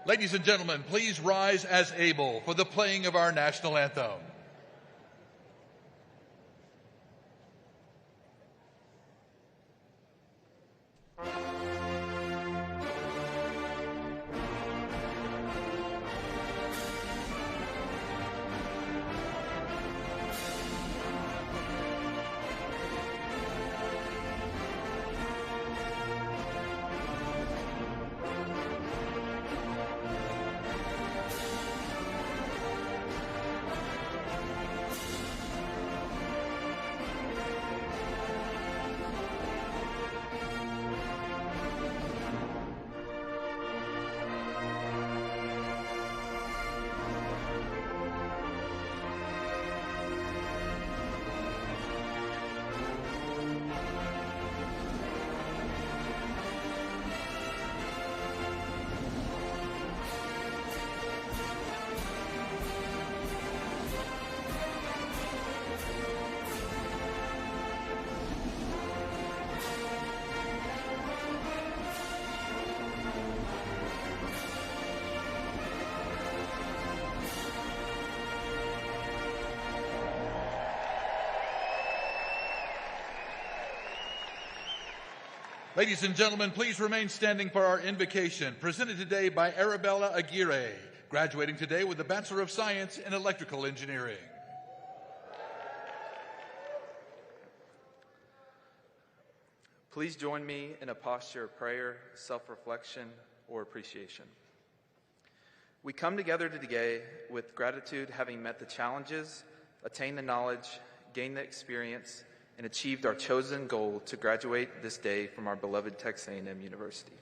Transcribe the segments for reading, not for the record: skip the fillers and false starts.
Ladies and gentlemen, please rise as able for the playing of our national anthem. Ladies and gentlemen, please remain standing for our invocation, presented today by Arabella Aguirre, graduating today with a Bachelor of Science in Electrical Engineering. Please join me in a posture of prayer, self-reflection, or appreciation. We come together today with gratitude, having met the challenges, attained the knowledge, gained the experience, and achieved our chosen goal to graduate this day from our beloved Texas A&M University.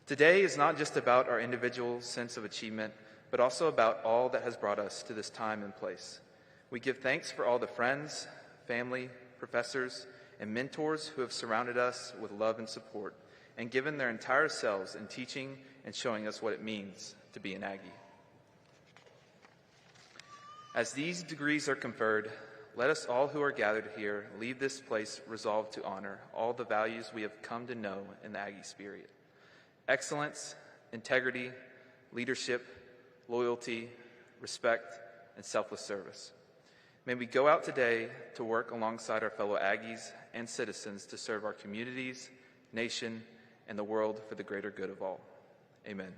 Today is not just about our individual sense of achievement, but also about all that has brought us to this time and place. We give thanks for all the friends, family, professors, and mentors who have surrounded us with love and support and given their entire selves in teaching and showing us what it means to be an Aggie. As these degrees are conferred, let us all who are gathered here leave this place resolved to honor all the values we have come to know in the Aggie spirit: excellence, integrity, leadership, loyalty, respect, and selfless service. May we go out today to work alongside our fellow Aggies and citizens to serve our communities, nation, and the world for the greater good of all. Amen.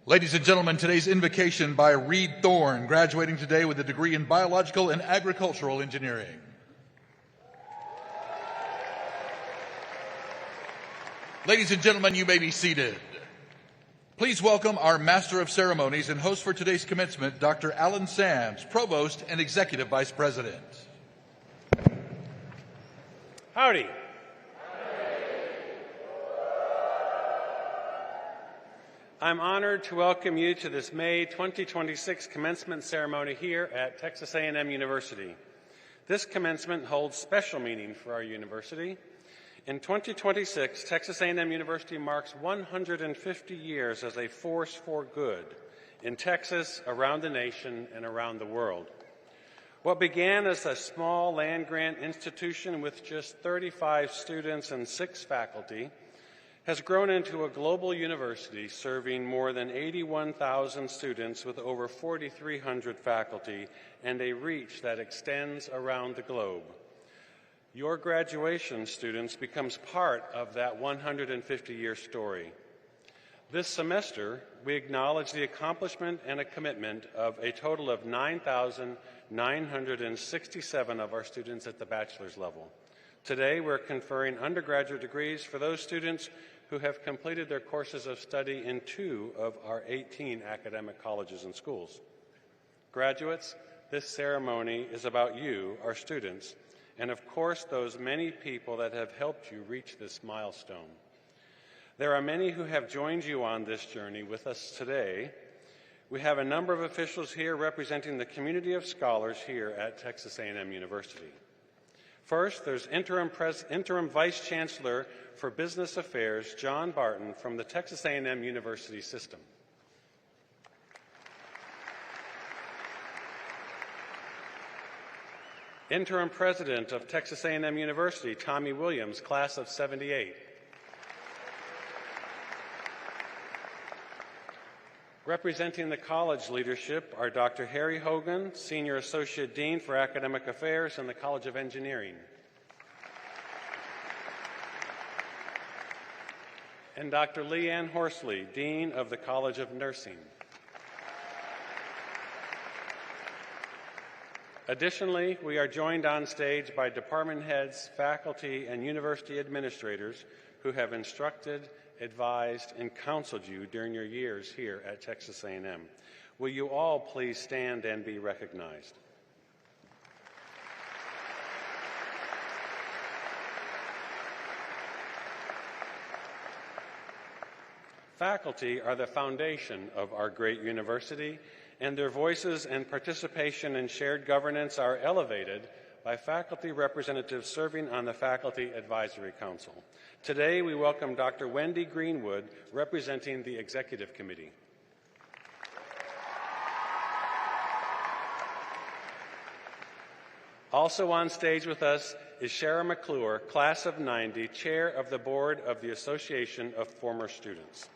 Ladies and gentlemen, today's invocation by Reed Thorne, graduating today with a degree in Biological and Agricultural Engineering. Ladies and gentlemen, you may be seated. Please welcome our Master of Ceremonies and host for today's commencement, Dr. Alan Sams, Provost and Executive Vice President. Howdy. I'm honored to welcome you to this May 2026 commencement ceremony here at Texas A&M University. This commencement holds special meaning for our university. In 2026, Texas A&M University marks 150 years as a force for good in Texas, around the nation, and around the world. What began as a small land-grant institution with just 35 students and 6 faculty has grown into a global university serving more than 81,000 students with over 4,300 faculty and a reach that extends around the globe. Your graduation, students, becomes part of that 150-year story. This semester, we acknowledge the accomplishment and a commitment of a total of 9,967 of our students at the bachelor's level. Today, we're conferring undergraduate degrees for those students who have completed their courses of study in 2 of our 18 academic colleges and schools. Graduates, this ceremony is about you, our students, and of course those many people that have helped you reach this milestone. There are many who have joined you on this journey with us today. We have a number of officials here representing the community of scholars here at Texas A&M University. First, there's Interim Vice Chancellor for Business Affairs, John Barton, from the Texas A&M University system. Interim President of Texas A&M University, Tommy Williams, class of '78. Representing the college leadership are Dr. Harry Hogan, Senior Associate Dean for Academic Affairs in the College of Engineering, and Dr. Leanne Horsley, Dean of the College of Nursing. Additionally, we are joined on stage by department heads, faculty, and university administrators who have instructed, advised, and counseled you during your years here at Texas A&M. Will you all please stand and be recognized? Faculty are the foundation of our great university, and their voices and participation in shared governance are elevated by faculty representatives serving on the Faculty Advisory Council. Today, we welcome Dr. Wendy Greenwood, representing the Executive Committee. Also on stage with us is Shara McClure, Class of '90, Chair of the Board of the Association of Former Students.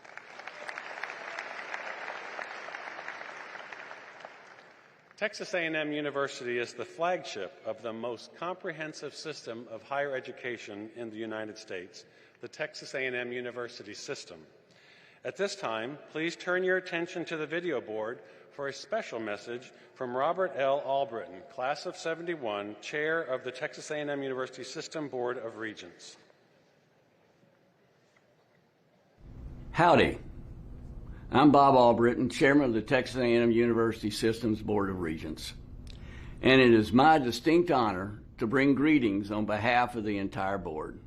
Texas A&M University is the flagship of the most comprehensive system of higher education in the United States, the Texas A&M University System. At this time, please turn your attention to the video board for a special message from Robert L. Albritton, Class of '71, Chair of the Texas A&M University System Board of Regents. Howdy. I'm Bob Albritton, Chairman of the Texas A&M University System's Board of Regents, and it is my distinct honor to bring greetings on behalf of the entire board.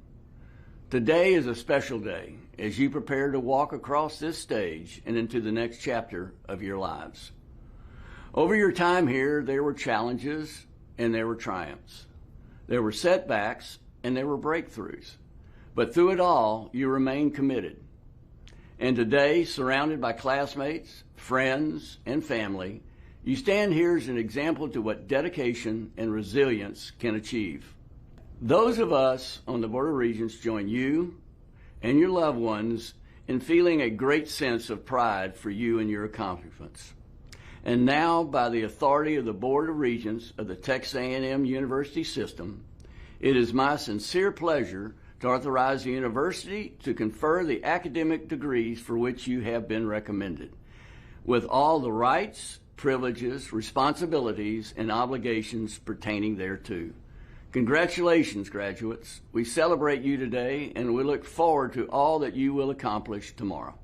Today is a special day as you prepare to walk across this stage and into the next chapter of your lives. Over your time here, there were challenges and there were triumphs. There were setbacks and there were breakthroughs. But through it all, you remained committed. And today, surrounded by classmates, friends, and family, you stand here as an example to what dedication and resilience can achieve. Those of us on the Board of Regents join you and your loved ones in feeling a great sense of pride for you and your accomplishments. And now, by the authority of the Board of Regents of the Texas A&M University System, it is my sincere pleasure to authorize the university to confer the academic degrees for which you have been recommended, with all the rights, privileges, responsibilities, and obligations pertaining thereto. Congratulations, graduates. We celebrate you today, and we look forward to all that you will accomplish tomorrow.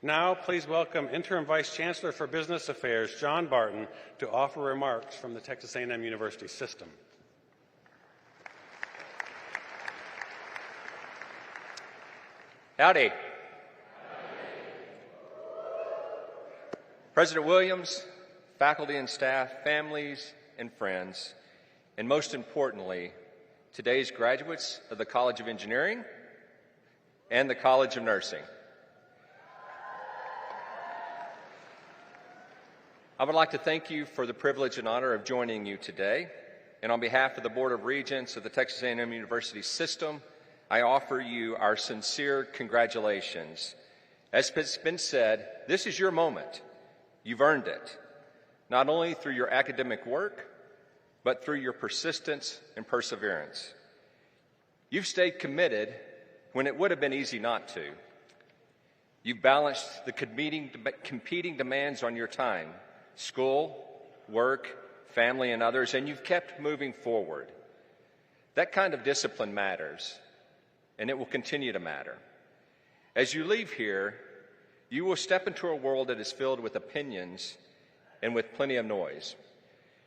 Now, please welcome Interim Vice Chancellor for Business Affairs, John Barton, to offer remarks from the Texas A&M University System. Howdy. President Williams, faculty and staff, families and friends, and most importantly, today's graduates of the College of Engineering and the College of Nursing. I would like to thank you for the privilege and honor of joining you today. And on behalf of the Board of Regents of the Texas A&M University System, I offer you our sincere congratulations. As has been said, this is your moment. You've earned it, not only through your academic work, but through your persistence and perseverance. You've stayed committed when it would have been easy not to. You've balanced the competing demands on your time, school, work, family, and others, and you've kept moving forward. That kind of discipline matters, and it will continue to matter. As you leave here, you will step into a world that is filled with opinions and with plenty of noise.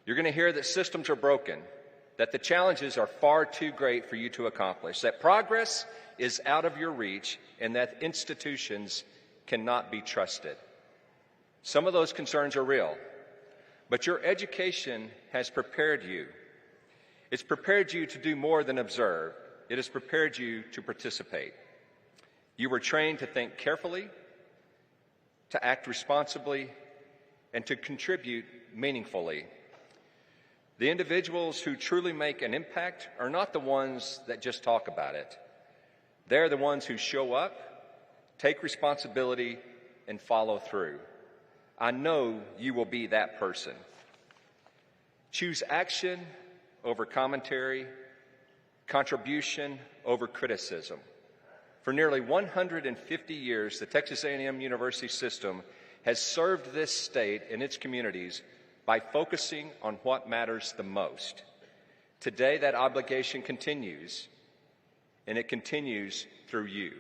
You're going to hear that systems are broken, that the challenges are far too great for you to accomplish, that progress is out of your reach, and that institutions cannot be trusted. Some of those concerns are real, but your education has prepared you. It's prepared you to do more than observe. It has prepared you to participate. You were trained to think carefully, to act responsibly, and to contribute meaningfully. The individuals who truly make an impact are not the ones that just talk about it. They're the ones who show up, take responsibility, and follow through. I know you will be that person. Choose action over commentary, contribution over criticism. For nearly 150 years, the Texas A&M University system has served this state and its communities by focusing on what matters the most. Today, that obligation continues, and it continues through you.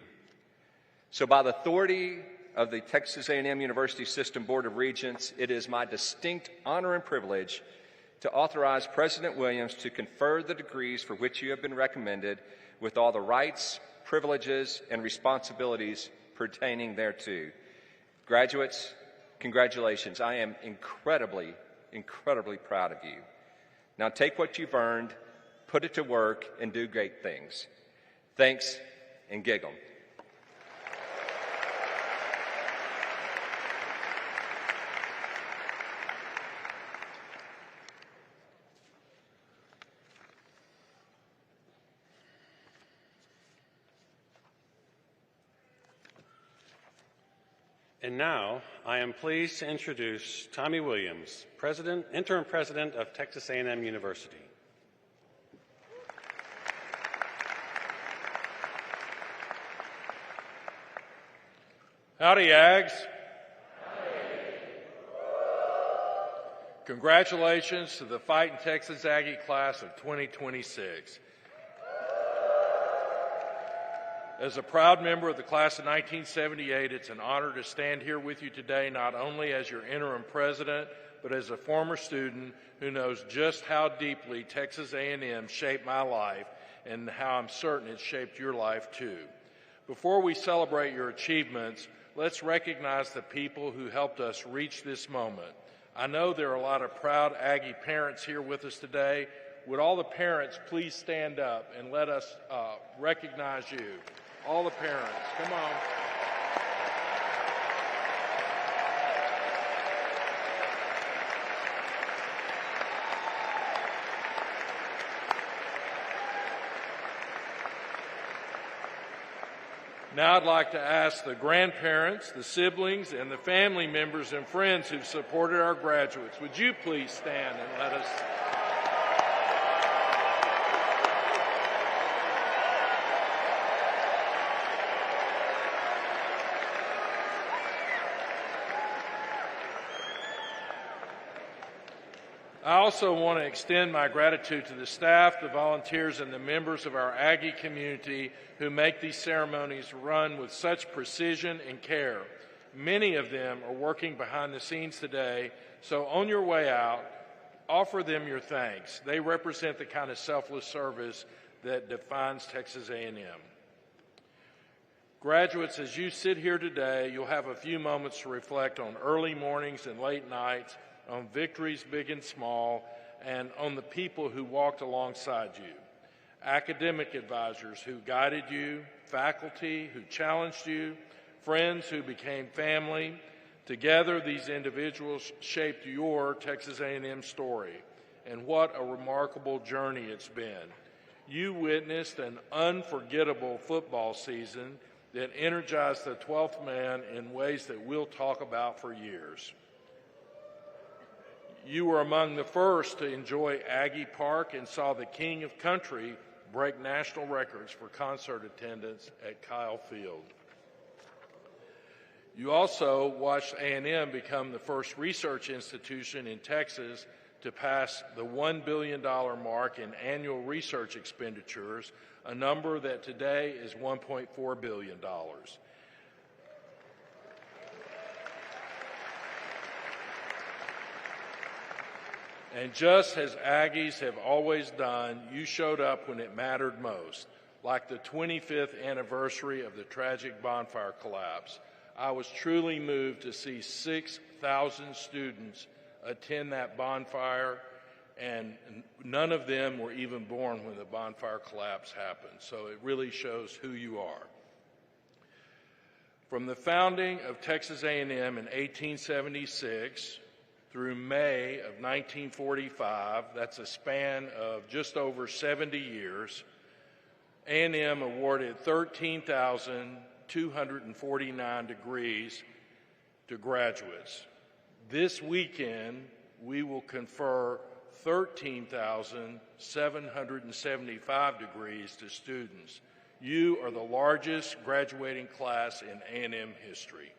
So by the authority of the Texas A&M University System Board of Regents, it is my distinct honor and privilege to authorize President Williams to confer the degrees for which you have been recommended with all the rights, privileges, and responsibilities pertaining thereto. Graduates, congratulations. I am incredibly proud of you. Now take what you've earned, put it to work, and do great things. Thanks, and giggle. And now, I am pleased to introduce Tommy Williams, Interim President of Texas A&M University. Howdy, Ags. Congratulations to the Fighting Texas Aggie class of 2026. As a proud member of the class of 1978, it's an honor to stand here with you today, not only as your interim president, but as a former student who knows just how deeply Texas A&M shaped my life and how I'm certain it shaped your life too. Before we celebrate your achievements, let's recognize the people who helped us reach this moment. I know there are a lot of proud Aggie parents here with us today. Would all the parents please stand up and let us recognize you? All the parents, come on. Now I'd like to ask the grandparents, the siblings, and the family members and friends who've supported our graduates, would you please stand and let us... I also want to extend my gratitude to the staff, the volunteers, and the members of our Aggie community who make these ceremonies run with such precision and care. Many of them are working behind the scenes today, so on your way out, offer them your thanks. They represent the kind of selfless service that defines Texas A&M. Graduates, as you sit here today, you'll have a few moments to reflect on early mornings and late nights, on victories big and small, and on the people who walked alongside you. Academic advisors who guided you, faculty who challenged you, friends who became family. Together, these individuals shaped your Texas A&M story, and what a remarkable journey it's been. You witnessed an unforgettable football season that energized the 12th man in ways that we'll talk about for years. You were among the first to enjoy Aggie Park and saw the King of Country break national records for concert attendance at Kyle Field. You also watched A&M become the first research institution in Texas to pass the $1 billion mark in annual research expenditures, a number that today is $1.4 billion. And just as Aggies have always done, you showed up when it mattered most, like the 25th anniversary of the tragic bonfire collapse. I was truly moved to see 6,000 students attend that bonfire, and none of them were even born when the bonfire collapse happened. So it really shows who you are. From the founding of Texas A&M in 1876, through May of 1945, that's a span of just over 70 years, A&M awarded 13,249 degrees to graduates. This weekend, we will confer 13,775 degrees to students. You are the largest graduating class in A&M history.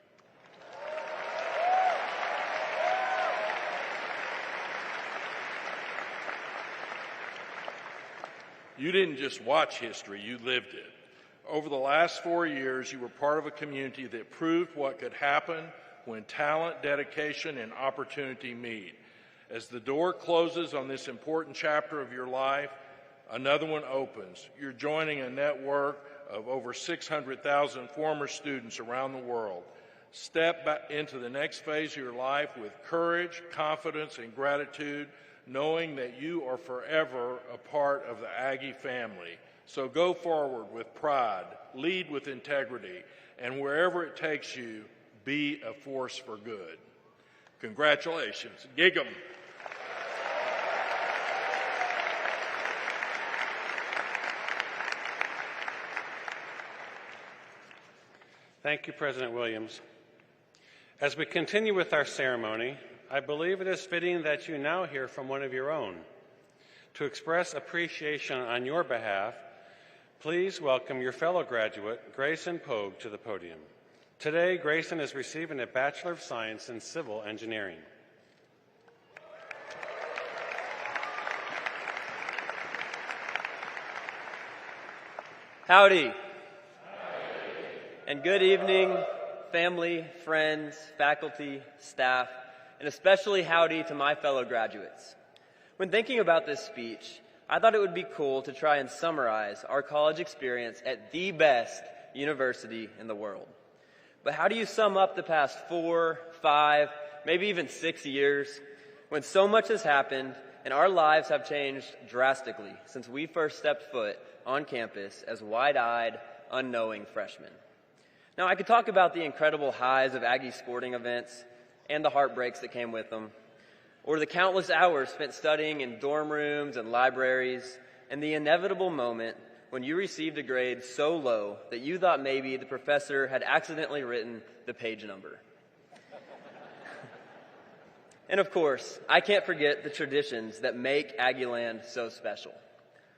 You didn't just watch history, you lived it. Over the last 4 years, you were part of a community that proved what could happen when talent, dedication, and opportunity meet. As the door closes on this important chapter of your life, another one opens. You're joining a network of over 600,000 former students around the world. Step back into the next phase of your life with courage, confidence, and gratitude, knowing that you are forever a part of the Aggie family. So go forward with pride, lead with integrity, and wherever it takes you, be a force for good. Congratulations. Gig 'em. Thank you, President Williams. As we continue with our ceremony, I believe it is fitting that you now hear from one of your own. To express appreciation on your behalf, please welcome your fellow graduate, Grayson Pogue, to the podium. Today, Grayson is receiving a Bachelor of Science in Civil Engineering. Howdy. And good evening, family, friends, faculty, staff, and especially howdy to my fellow graduates. When thinking about this speech, I thought it would be cool to try and summarize our college experience at the best university in the world. But how do you sum up the past 4, 5, maybe even 6 years when so much has happened and our lives have changed drastically since we first stepped foot on campus as wide-eyed, unknowing freshmen? Now, I could talk about the incredible highs of Aggie sporting events and the heartbreaks that came with them, or the countless hours spent studying in dorm rooms and libraries, and the inevitable moment when you received a grade so low that you thought maybe the professor had accidentally written the page number. And of course, I can't forget the traditions that make Aggieland so special.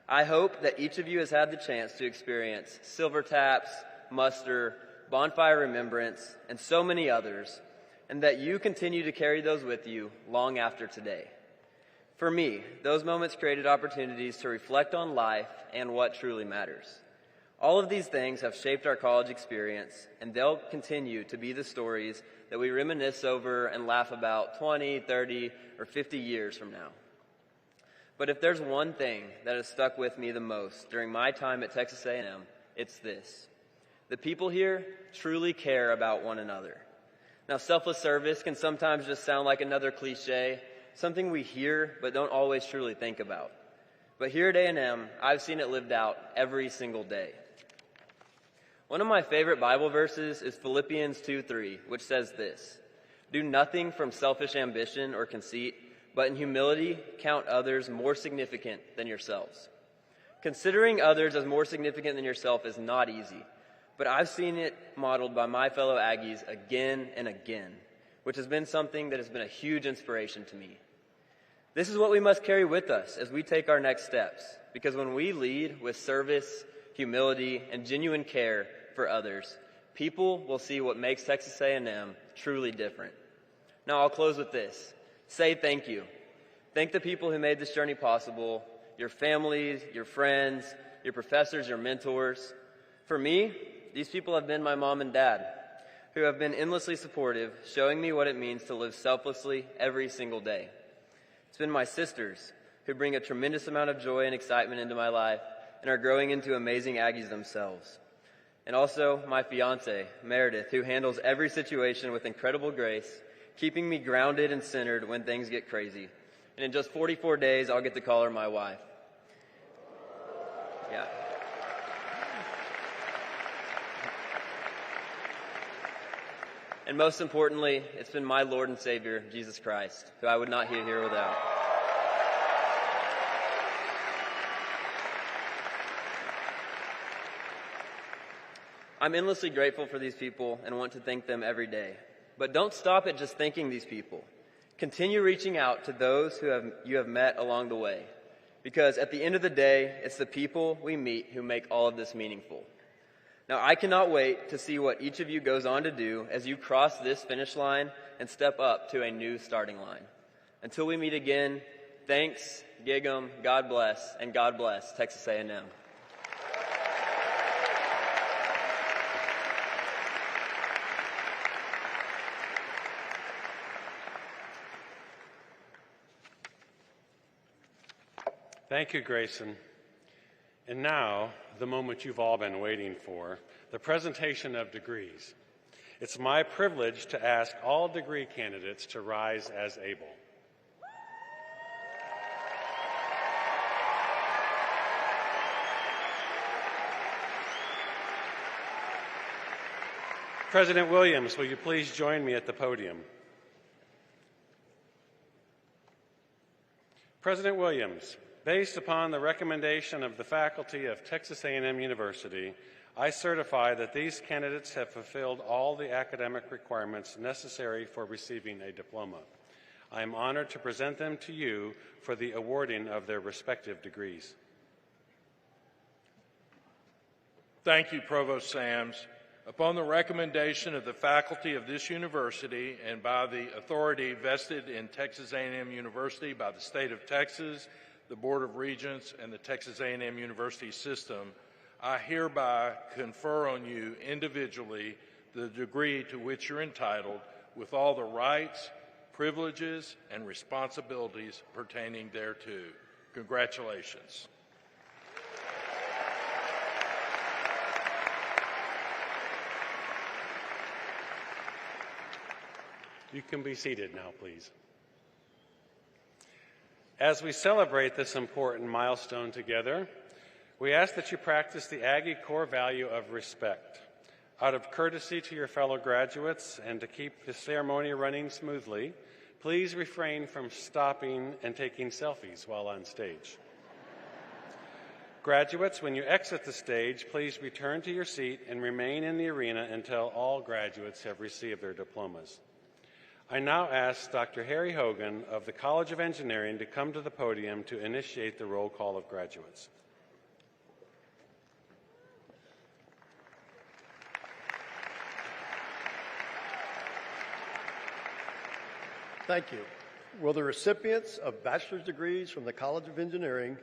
I hope that each of you has had the chance to experience Silver Taps, Muster, Bonfire Remembrance, and so many others, and that you continue to carry those with you long after today. For me, those moments created opportunities to reflect on life and what truly matters. All of these things have shaped our college experience, and they'll continue to be the stories that we reminisce over and laugh about 20, 30, or 50 years from now. But if there's one thing that has stuck with me the most during my time at Texas A&M, it's this. The people here truly care about one another. Now, selfless service can sometimes just sound like another cliche, something we hear but don't always truly think about. But here at A&M, I've seen it lived out every single day. One of my favorite Bible verses is Philippians 2:3, which says this: "Do nothing from selfish ambition or conceit, but in humility count others more significant than yourselves." Considering others as more significant than yourself is not easy, but I've seen it modeled by my fellow Aggies again and again, which has been something that has been a huge inspiration to me. This is what we must carry with us as we take our next steps, because when we lead with service, humility, and genuine care for others, people will see what makes Texas A&M truly different. Now, I'll close with this. Say thank you. Thank the people who made this journey possible, your families, your friends, your professors, your mentors. For me, these people have been my mom and dad, who have been endlessly supportive, showing me what it means to live selflessly every single day. It's been my sisters, who bring a tremendous amount of joy and excitement into my life and are growing into amazing Aggies themselves. And also my fiance, Meredith, who handles every situation with incredible grace, keeping me grounded and centered when things get crazy. And in just 44 days, I'll get to call her my wife. Yeah. And most importantly, it's been my Lord and Savior, Jesus Christ, who I would not be here without. I'm endlessly grateful for these people and want to thank them every day. But don't stop at just thanking these people. Continue reaching out to those you have met along the way. Because at the end of the day, it's the people we meet who make all of this meaningful. Now, I cannot wait to see what each of you goes on to do as you cross this finish line and step up to a new starting line. Until we meet again, thanks, gig 'em, God bless, and God bless Texas A&M. Thank you, Grayson. And now, the moment you've all been waiting for, the presentation of degrees. It's my privilege to ask all degree candidates to rise as able. President Williams, will you please join me at the podium? President Williams, based upon the recommendation of the faculty of Texas A&M University, I certify that these candidates have fulfilled all the academic requirements necessary for receiving a diploma. I am honored to present them to you for the awarding of their respective degrees. Thank you, Provost Sams. Upon the recommendation of the faculty of this university and by the authority vested in Texas A&M University by the state of Texas, the Board of Regents, and the Texas A&M University system, I hereby confer on you individually the degree to which you're entitled with all the rights, privileges, and responsibilities pertaining thereto. Congratulations. You can be seated now, please. As we celebrate this important milestone together, we ask that you practice the Aggie core value of respect. Out of courtesy to your fellow graduates and to keep the ceremony running smoothly, please refrain from stopping and taking selfies while on stage. Graduates, when you exit the stage, please return to your seat and remain in the arena until all graduates have received their diplomas. I now ask Dr. Harry Hogan of the College of Engineering to come to the podium to initiate the roll call of graduates. Thank you. Will the recipients of bachelor's degrees from the College of Engineering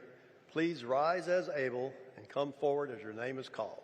please rise as able and come forward as your name is called?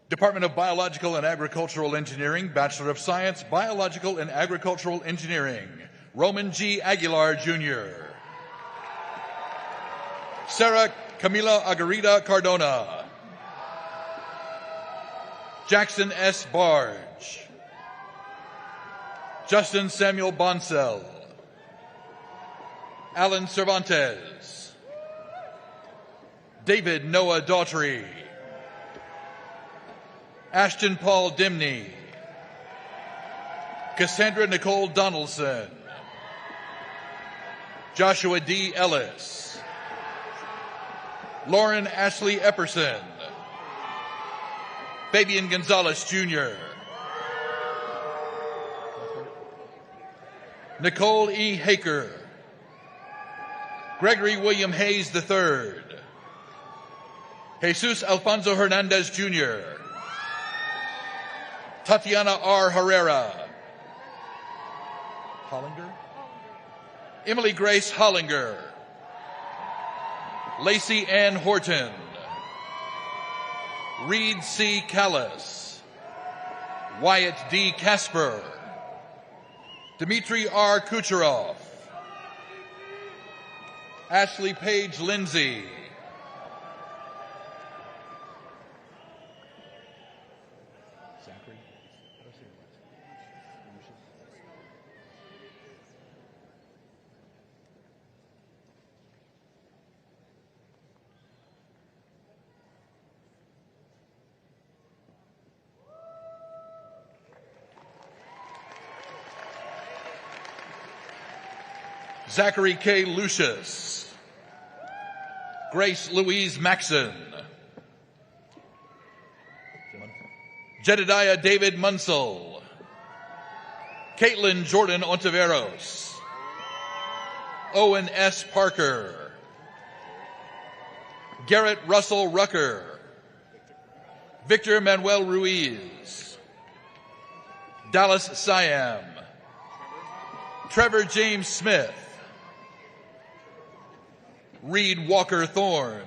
Department of Biological and Agricultural Engineering, Bachelor of Science, Biological and Agricultural Engineering, Roman G. Aguilar, Jr. Sarah Camila Agarita Cardona. Jackson S. Barge. Justin Samuel Bonsell. Alan Cervantes. David Noah Daughtry. Ashton Paul Dimney. Cassandra Nicole Donaldson. Joshua D. Ellis. Lauren Ashley Epperson. Fabian Gonzalez, Jr. Nicole E. Haker. Gregory William Hayes III. Jesus Alfonso Hernandez, Jr. Tatiana R. Herrera. Hollinger? Emily Grace Hollinger. Lacey Ann Horton. Reed C. Callis. Wyatt D. Casper, Dmitry R. Kucherov, Ashley Paige Lindsay, Zachary K. Lucius, Grace Louise Maxon, Jedediah David Munsell, Caitlin Jordan Ontiveros, Owen S. Parker, Garrett Russell Rucker, Victor Manuel Ruiz, Dallas Siam, Trevor James Smith, Reed Walker Thorne,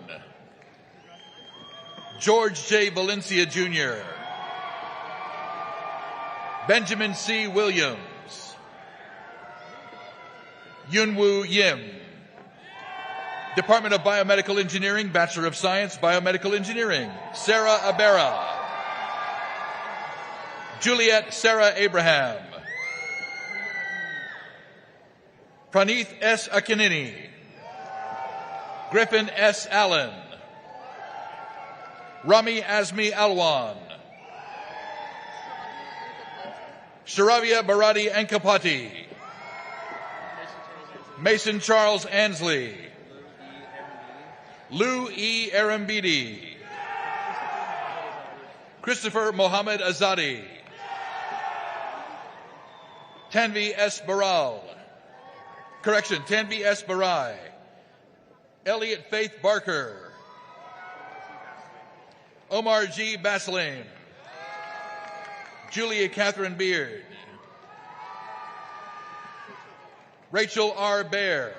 George J. Valencia Jr., Benjamin C. Williams, Yunwoo Yim, Department of Biomedical Engineering, Bachelor of Science, Biomedical Engineering, Sarah Abera, Juliet Sarah Abraham, Praneeth S. Akinini, Griffin S. Allen, Rami Azmi Alwan, Sharavia Barati Ankapati, Mason Charles Ansley, Lou E. Arambidi, Christopher Mohammed Azadi, Tanvi S. Baral, Tanvi S. Barai, Elliot Faith Barker, Omar G. Baslam, Julia Catherine Beard, Rachel R. Bear,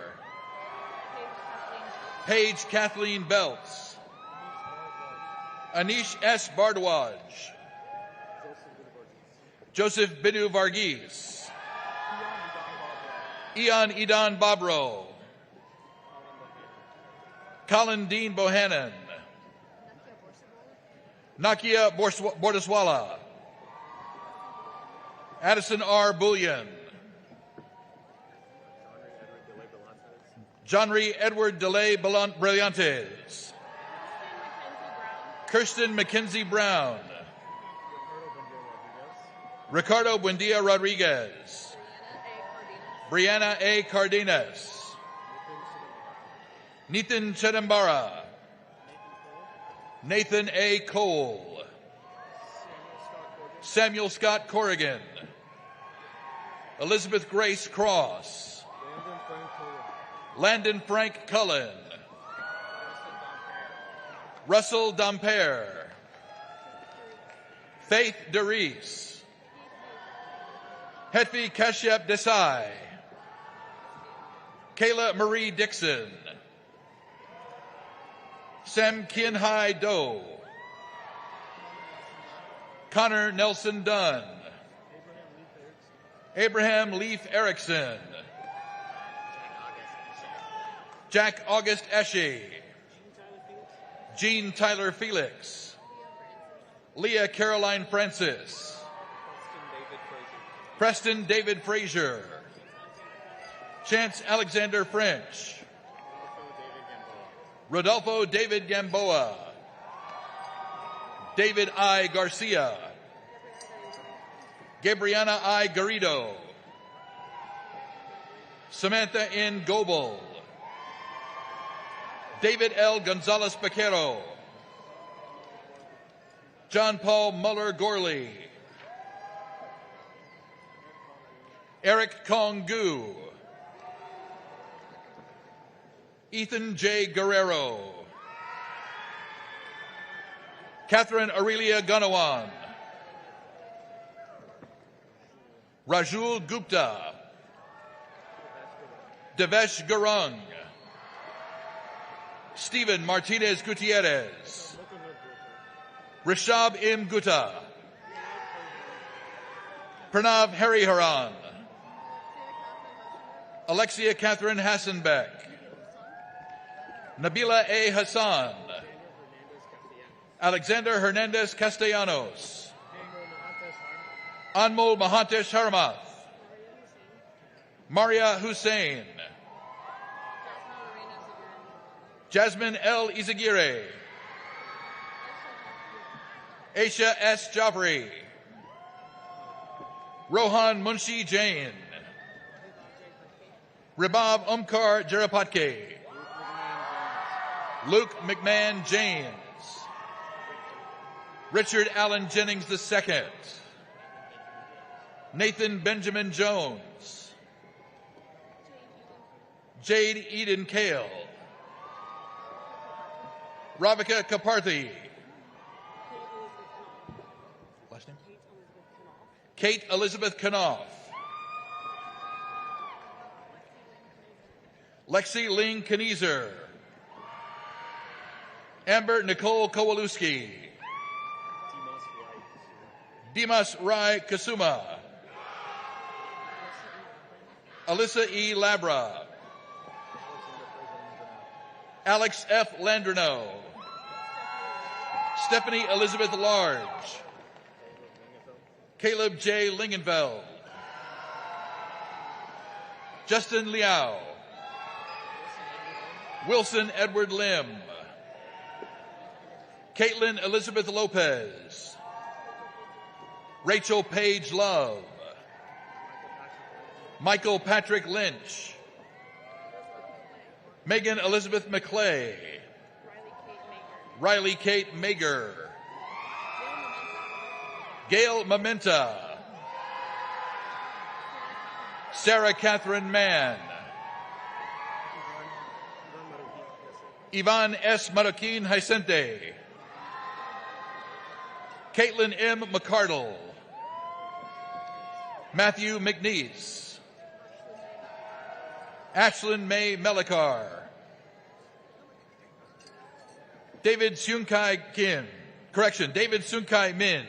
Paige Kathleen Belts, Anish S. Bardwaj, Joseph Binu Varghese, Ian Idan Babro, Colin Dean Bohannon, Nakia Bordeswala, Addison R. Bullion, Johnry Edward DeLay Brillantes, Kirsten Mackenzie Brown, Ricardo Buendia Rodriguez, Brianna A. Cardenas, Nathan Chedambara, Nathan A. Cole, Samuel Scott Corrigan, Elizabeth Grace Cross, Landon Frank Cullen, Russell Dampere, Faith DeReese, Hetvi Kashyap Desai, Kayla Marie Dixon, Sam Kien Hai Do, Connor Nelson Dunn, Abraham Leaf Erickson, Jack August Eshe, Jean Tyler Felix, Leah Caroline Francis, Preston David Frazier, Chance Alexander French, Rodolfo David Gamboa, David I. Garcia, Gabriana I. Garrido, Samantha N. Goebel, David L. Gonzalez Paquero, John Paul Muller Gorley, Eric Kong Gu, Ethan J. Guerrero, Catherine Aurelia Gunawan, Rajul Gupta, Devesh Gurung, Stephen Martinez Gutierrez, Rishab M. Gutta, Pranav Hariharan, Alexia Catherine Hassenbeck, Nabila A. Hassan, Alexander Hernandez Castellanos, Anmol Mahantesh Harmath, Maria Hussein, Jasmine L. Izagire, Aisha S. Jafri, Rohan Munshi Jain, Ribab Omkar Jarapatke, Luke McMahon James, Richard Allen Jennings II, Nathan Benjamin Jones, Jade Eden Kale, Ravika Kaparthi, last name? Kate Elizabeth Knopf, Lexi Ling Kniezer, Amber Nicole Kowalewski, Dimas Rai Kasuma, Alyssa E. Labra, Alex F. Landrino, Stephanie Elizabeth Large, Caleb J. Lingenfeld, Justin Liao, Wilson Edward Lim, Caitlin Elizabeth Lopez, Rachel Page Love, Michael Patrick Lynch, Megan Elizabeth McClay, Riley Kate Mager, Gail Mementa, Sarah Catherine Mann, Ivan S. Marroquin Hicente, Caitlin M. McCardle, Matthew McNeese, Ashlyn May Melikar, David Sunkai Min,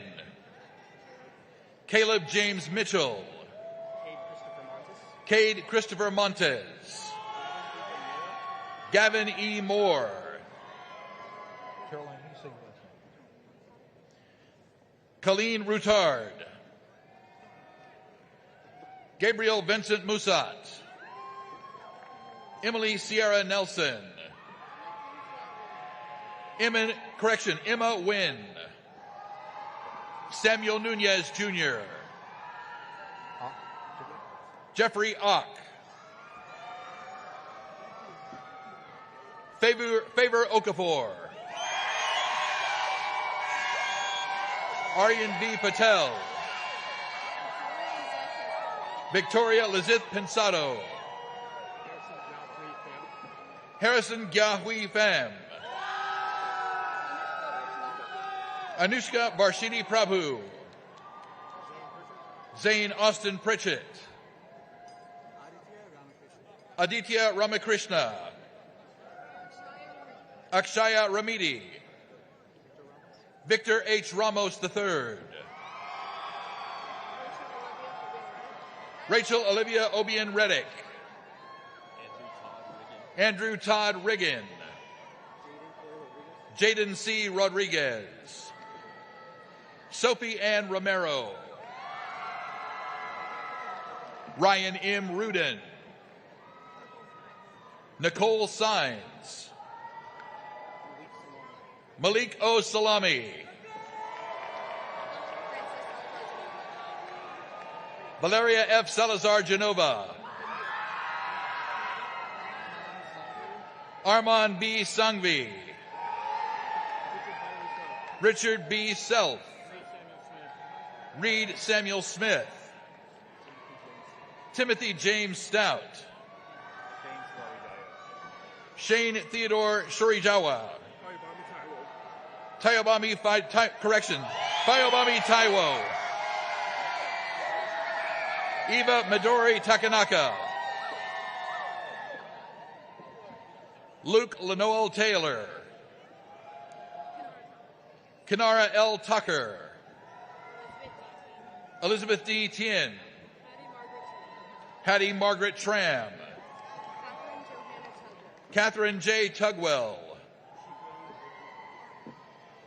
Caleb James Mitchell, Cade Christopher Montes, Gavin E. Moore, Colleen Routard, Gabriel Vincent Musat, Emily Sierra Nelson, Emma Wynn, Samuel Nunez Jr., Jeffrey Ock, Favor Okafor, Aryan B. Patel, Victoria Lizith Pensado, Harrison Gyahui Pham, Anushka Barshini Prabhu, Zane Austin Pritchett, Aditya Ramakrishna, Akshaya Ramidi, Victor H. Ramos III, Rachel Olivia Obian Reddick, Andrew Todd Riggin, Jaden C. Rodriguez, Sophie Ann Romero, Ryan M. Rudin, Nicole Sines, Malik O. Salami, Valeria F. Salazar Genova, Armand B. Sangvi, Richard B. Self, Reed Samuel Smith, Timothy James Stout, Shane Theodore Shurijawa, Fayobami Taiwo, Eva Midori Takanaka, Luke Lenoel Taylor, Kinara L. Tucker, Elizabeth D. Tien. Hattie Margaret Tram. Catherine J. Tugwell.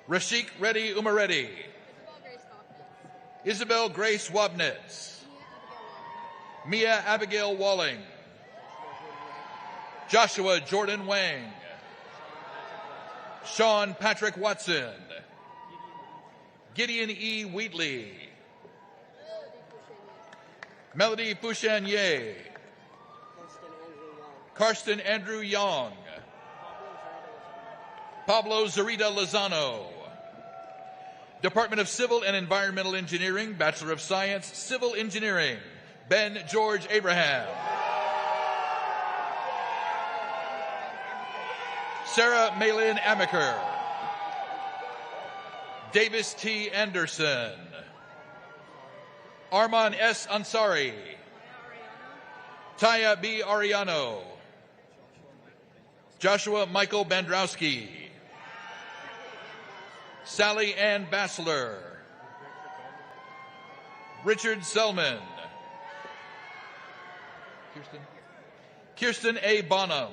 Rashik Reddy Umareddy. Isabel Grace Wabnitz. Mia Abigail Walling. Joshua Jordan Wang. Sean Patrick Watson. Gideon E. Wheatley. Melody Fouchanier. Karsten Andrew Young. Pablo Zarita Lozano. Department of Civil and Environmental Engineering, Bachelor of Science, Civil Engineering, Ben George Abraham. Sarah Malin Amaker. Davis T. Anderson. Arman S. Ansari. Taya B. Ariano. Joshua Michael Bandrowski. Sally Ann Bassler. Richard Selman. Kirsten A. Bonham.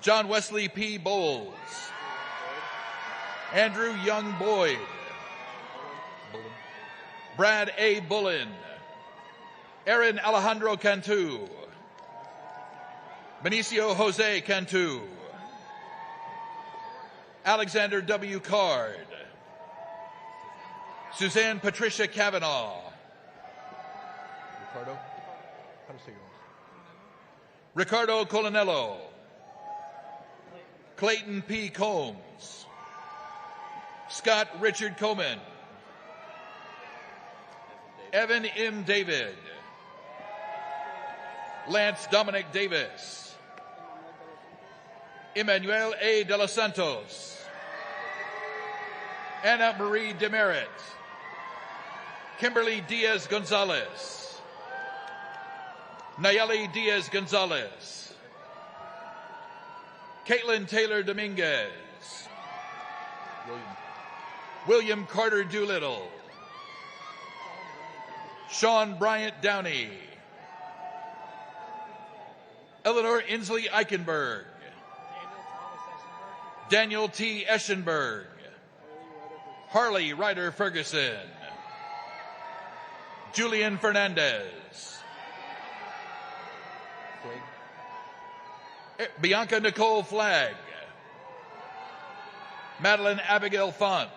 John Wesley P. Bowles. Andrew Young Boyd. Brad A. Bullen. Aaron Alejandro Cantu. Benicio Jose Cantu. Alexander W. Card. Suzanne Patricia Kavanaugh. Ricardo? How to say yours? Ricardo Colanello. Clayton P. Combs. Scott Richard Coman. Evan M. David. Lance Dominic Davis. Emmanuel A. de los Santos. Anna Marie Demerit. Kimberly Diaz Gonzalez. Nayeli Diaz Gonzalez. Caitlin Taylor Dominguez. William Carter Doolittle. Sean Bryant Downey. Eleanor Inslee Eichenberg. Daniel T. Eschenberg. Harley Ryder Ferguson. Julian Fernandez. Bianca Nicole Flagg. Madeline Abigail Font.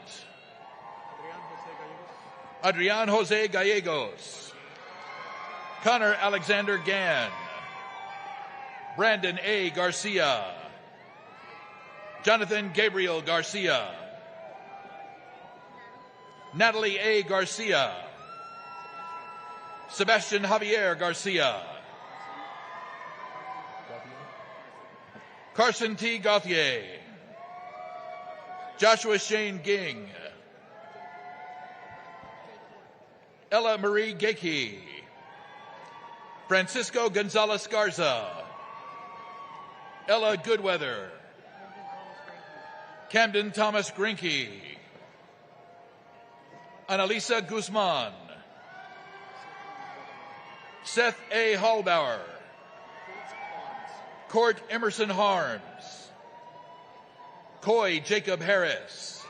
Adrian Jose Gallegos. Connor Alexander Gann. Brandon A. Garcia. Jonathan Gabriel Garcia. Natalie A. Garcia. Sebastian Javier Garcia. Carson T. Gauthier. Joshua Shane Ging. Ella Marie Gakey. Francisco Gonzalez Garza. Ella Goodweather. Camden Thomas Grinke. Annalisa Guzman. Seth A. Hallbauer. Court Emerson Harms. Coy Jacob Harris.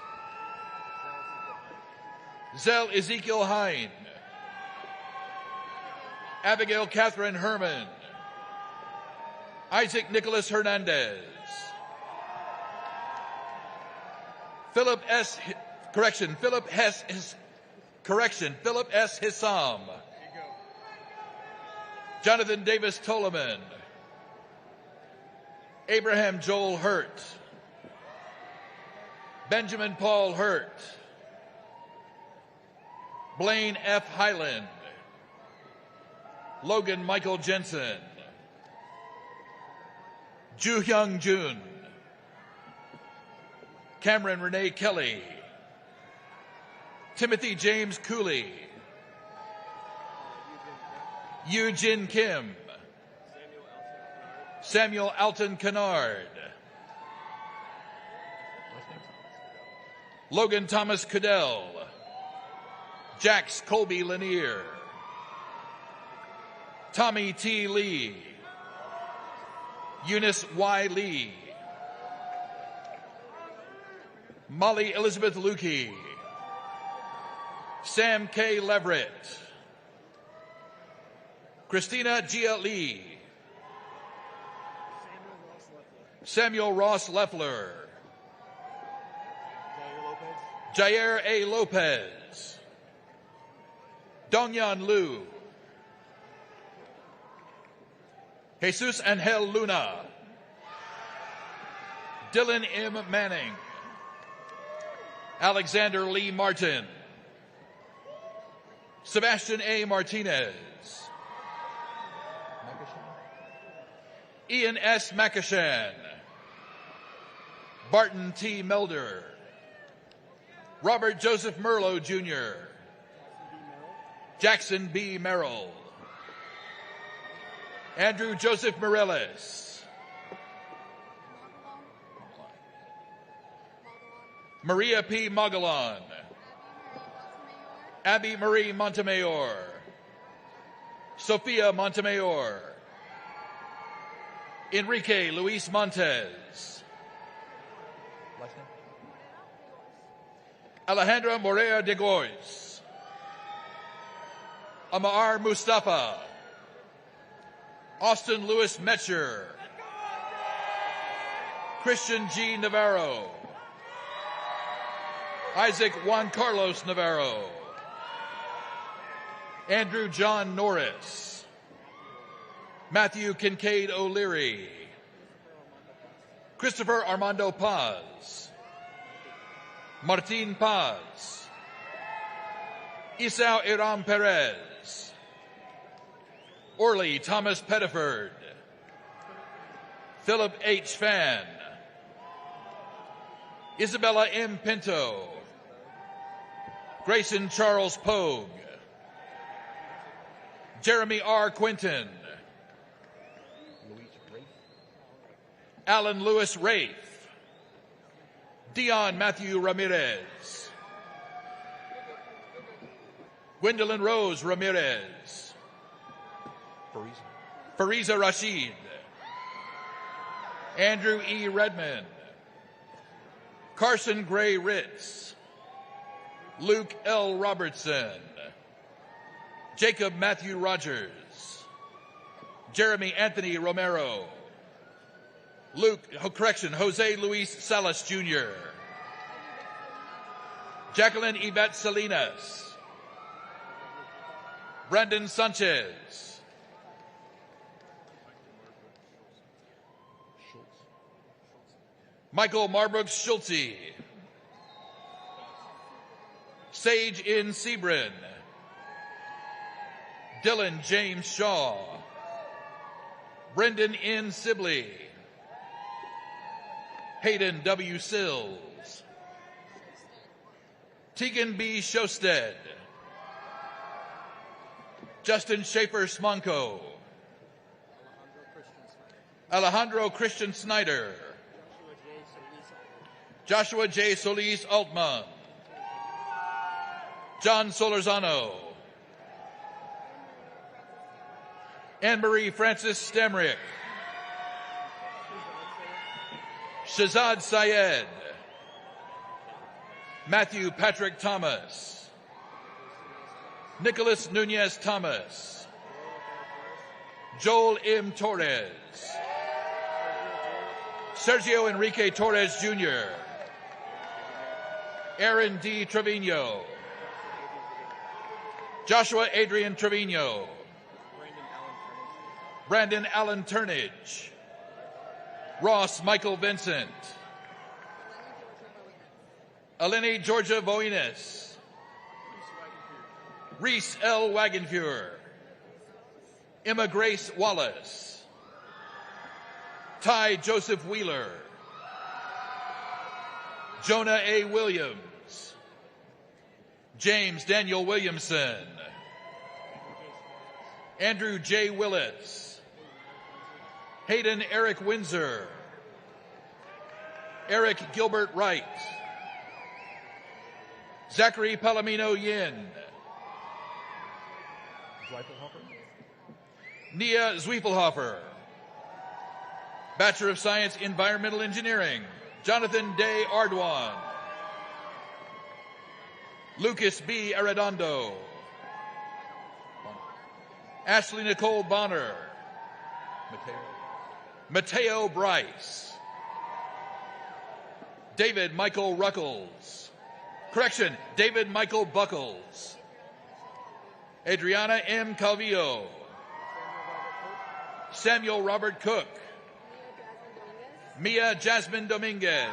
Zell Ezekiel Hine. Abigail Catherine Herman. Isaac Nicholas Hernandez. Philip S. Hissam. Jonathan Davis Tolaman. Abraham Joel Hurt. Benjamin Paul Hurt. Blaine F. Highland. Logan Michael Jensen. Ju Hyung Jun. Cameron Renee Kelly. Timothy James Cooley. Yu Jin Kim. Samuel Alton Kennard. Logan Thomas Cadell. Jax Colby Lanier, Tommy T. Lee, Eunice Y. Lee, Molly Elizabeth Lukey, Sam K. Leverett, Christina Gia Lee, Samuel Ross Leffler, Jair A. Lopez, Dongyan Liu, Jesus Angel Luna, Dylan M. Manning, Alexander Lee Martin, Sebastian A. Martinez, Ian S. Makashan, Barton T. Melder, Robert Joseph Merlot, Jr., Jackson B. Merrill, Andrew Joseph Morales, Maria P. Magalan, Abby Marie Montemayor, Sophia Montemayor, Enrique Luis Montez, Alejandra Morea de Gois, Amar Mustafa, Austin Lewis Metcher, Christian G. Navarro, Isaac Juan Carlos Navarro, Andrew John Norris, Matthew Kincaid O'Leary, Christopher Armando Paz, Martin Paz, Isao Iram Perez, Orly Thomas Pettiford, Philip H. Fan, Isabella M. Pinto, Grayson Charles Pogue, Jeremy R. Quinton, Alan Lewis Rafe, Dion Matthew Ramirez, Gwendolyn Rose Ramirez, Fariza Rashid, Andrew E. Redmond, Carson Gray Ritz, Luke L. Robertson, Jacob Matthew Rogers, Jeremy Anthony Romero, Jose Luis Salas Jr., Jacqueline Yvette Salinas, Brandon Sanchez, Michael Marbrooks Schultze, Sage N. Sebrin, Dylan James Shaw, Brendan N. Sibley, Hayden W. Sills, Tegan B. Shosted, Justin Schaefer Smonko, Alejandro Christian Snyder, Joshua J. Solis Altman, John Solorzano, Anne-Marie Francis Stemrick, Shazad Syed, Matthew Patrick Thomas, Nicholas Nunez Thomas, Joel M. Torres, Sergio Enrique Torres Jr., Aaron D. Trevino, Joshua Adrian Trevino, Brandon Allen Turnage, Ross Michael Vincent, Eleni Georgia Voinis, Reese L. Wagenfuhr, Emma Grace Wallace, Ty Joseph Wheeler, Jonah A. Williams, James Daniel Williamson, Andrew J. Willis, Hayden Eric Windsor, Eric Gilbert Wright, Zachary Palomino Yin, Nia Zwiefelhofer. Bachelor of Science, Environmental Engineering, Jonathan Day Ardoin. Lucas B. Arredondo. Ashley Nicole Bonner. Mateo Bryce. David Michael Ruckles. Correction, David Michael Buckles. Adriana M. Calvillo. Samuel Robert Cook. Mia Jasmine Dominguez.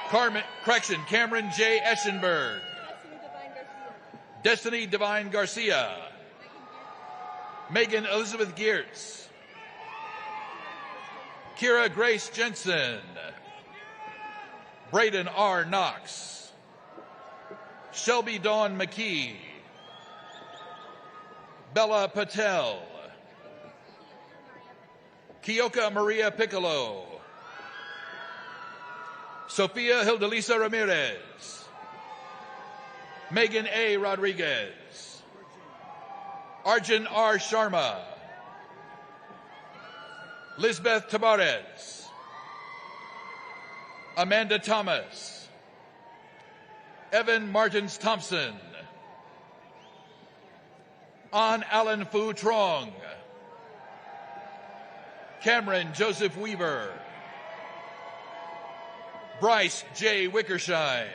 Cameron J. Eschenberg. Destiny Divine Garcia. Megan Elizabeth Geertz. Kira Grace Jensen. Braden R. Knox. Shelby Dawn McKee. Bella Patel. Kioka Maria Piccolo. Sofia Hildelisa Ramirez. Megan A. Rodriguez. Arjun R. Sharma. Lisbeth Tabarez. Amanda Thomas. Evan Martins Thompson. An Allen Fu Trong. Cameron Joseph Weaver. Bryce J. Wickersheim.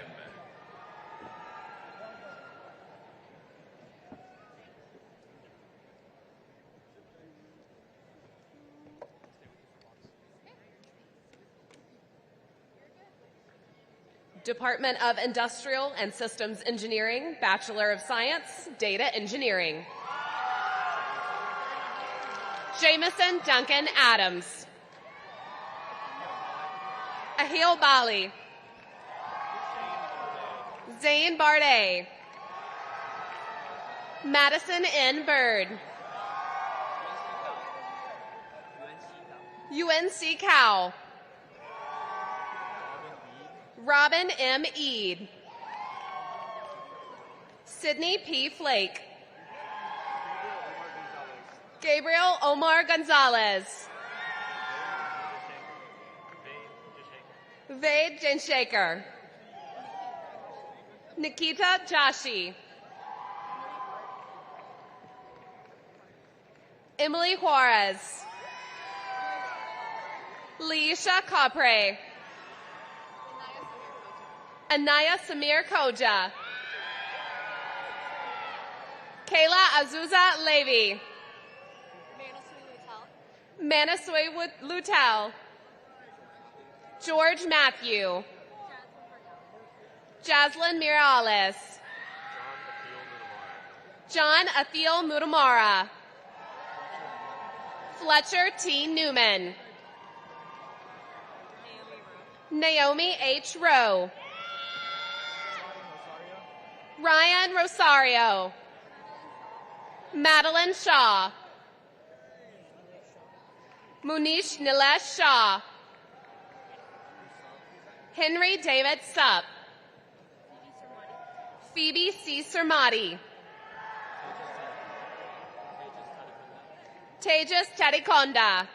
Department of Industrial and Systems Engineering, Bachelor of Science, Data Engineering. Jameson Duncan Adams. Ahil Bali. Zane Bardet. Madison N. Bird. UNC Cal. Robin M. Eade. Sydney P. Flake. Gabriel Omar Gonzalez. Vade Jenshaker. Nikita Joshi. Emily Juarez. Leisha Capre. Anaya Samir Koja. Kayla Azusa Levy. Manasui Lutel. George Matthew. Jaslyn Mirales. John Athiel Mutamara. Fletcher T. Newman. Naomi H. Rowe. Ryan Rosario. Madeline Shaw. Munish Nilesh Shah. Henry David Supp. Phoebe C. Sermati. Tejas Tedikonda.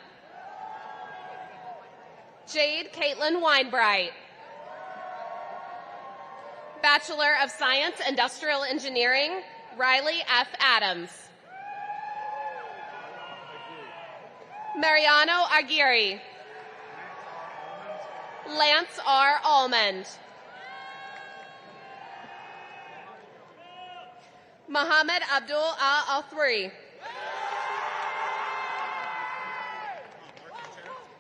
Jade Caitlin Weinbright. Bachelor of Science, Industrial Engineering, Riley F. Adams. Mariano Aguirre. Lance R. Almond. Muhammad Abdul Al-Athri.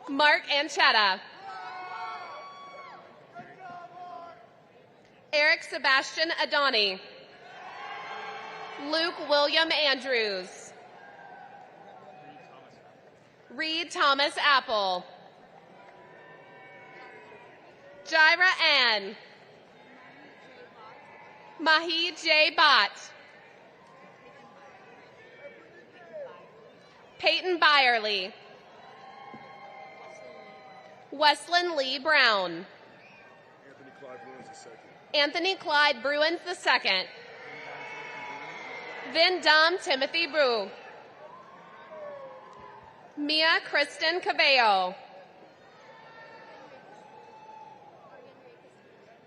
Mark Anchetta. Eric Sebastian Adani. Luke William Andrews. Reed Thomas Apple. Jaira Ann. Mahi J. Bott. Peyton Byerly. Wesleyan Lee Brown. Anthony Clyde Bruins II. Vin Dam Timothy Bru. Mia Kristen Cabello.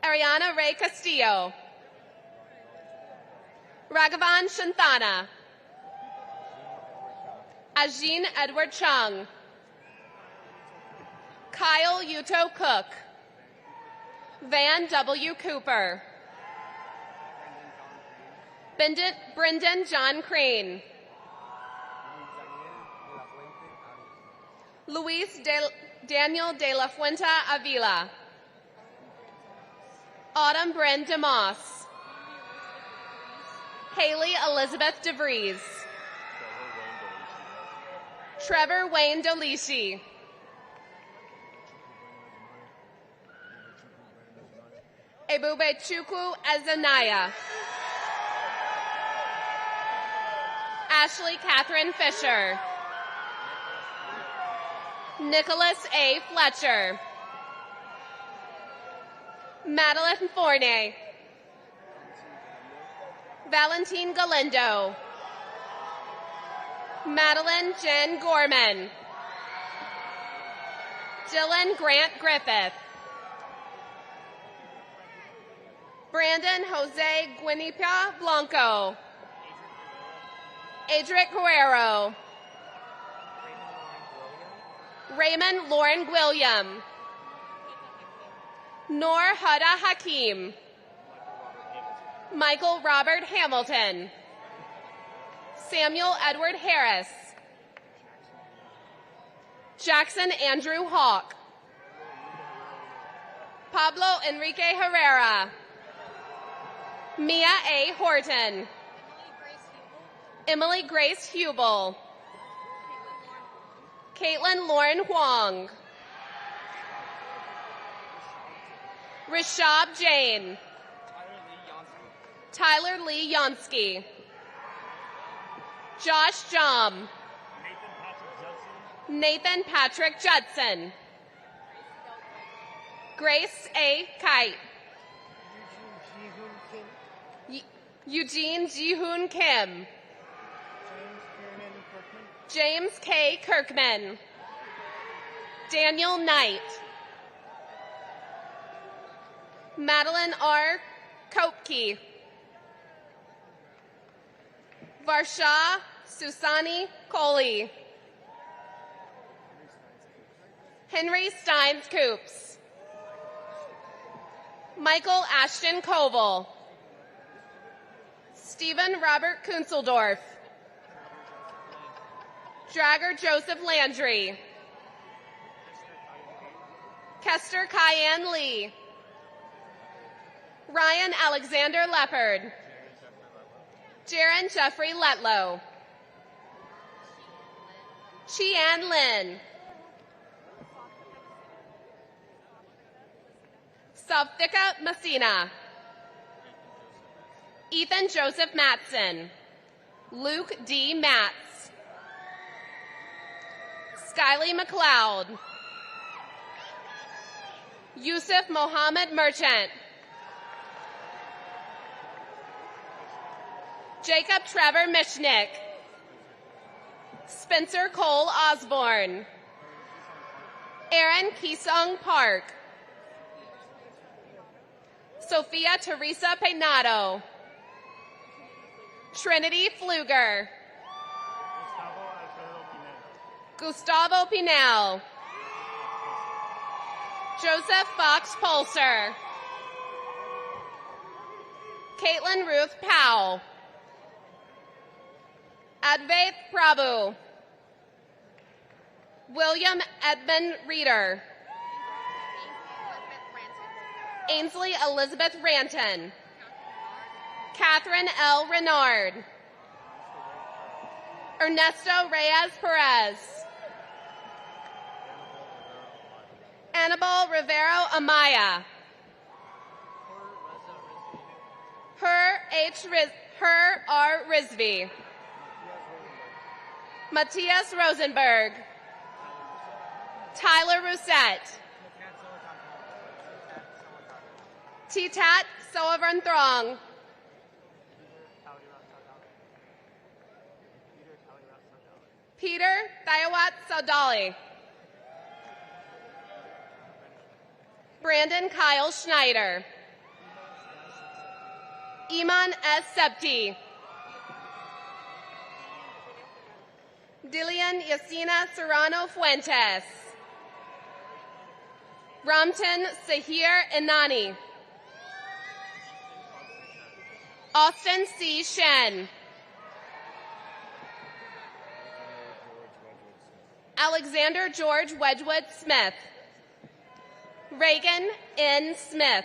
Ariana Ray Castillo. Raghavan Shantana. Ajin Edward Chung. Kyle Yuto Cook. Van W. Cooper. Brendan John Crane. Luis Daniel de la Fuente Avila. Autumn Bryn DeMoss. Haley Elizabeth DeVries. Trevor Wayne Dolishi. Ebube Chukwu Ezanaya. Ashley Catherine Fisher. Nicholas A. Fletcher. Madeline Forney. Valentine Galindo. Madeline Jen Gorman. Dylan Grant Griffith. Brandon Jose Guinipia Blanco. Adric Guerrero. Raymond Lauren William. Noor Huda Hakim. Michael Robert Hamilton. Samuel Edward Harris. Jackson Andrew Hawk. Pablo Enrique Herrera. Mia A. Horton. Emily Grace Hubel. Caitlin Lauren Huang. Rishab Jain. Tyler Lee Yansky. Josh Jom. Nathan Patrick Judson. Grace A. Kite. Eugene Jihoon Kim. James K. Kirkman. Daniel Knight. Madeline R. Kopke. Varsha Susani Coley. Henry Steins Coops. Michael Ashton Koval. Stephen Robert Kunzeldorf. Dragger Joseph Landry. Kester Cayenne Lee. Ryan Alexander Leopard. Jaron Jeffrey Letlow. Chian Lin. Savthika Messina. Ethan Joseph Matson. Luke D. Matz. Skyly McLeod. Yusuf Mohammed Merchant. Jacob Trevor Mishnick. Spencer Cole Osborne. Aaron Kisung Park. Sophia Teresa Peinado. Trinity Pfluger. Gustavo Pinel. Joseph Fox Pulser. Caitlin Ruth Powell. Advaith Prabhu. William Edmund Reeder. Ainsley Elizabeth Ranton. Catherine L. Renard. Ernesto Reyes Perez. Annabelle Rivero Amaya. Her R. Rizvi. Matthias Rosenberg. Tyler Rousset. Titat Sullivan Throng. Peter Thayawat Saudali. Brandon Kyle Schneider. Iman S. Septi. Dilian Yasina Serrano Fuentes. Ramtin Sahir Inani. Austin C. Shen. Alexander George Wedgwood Smith. Reagan N. Smith.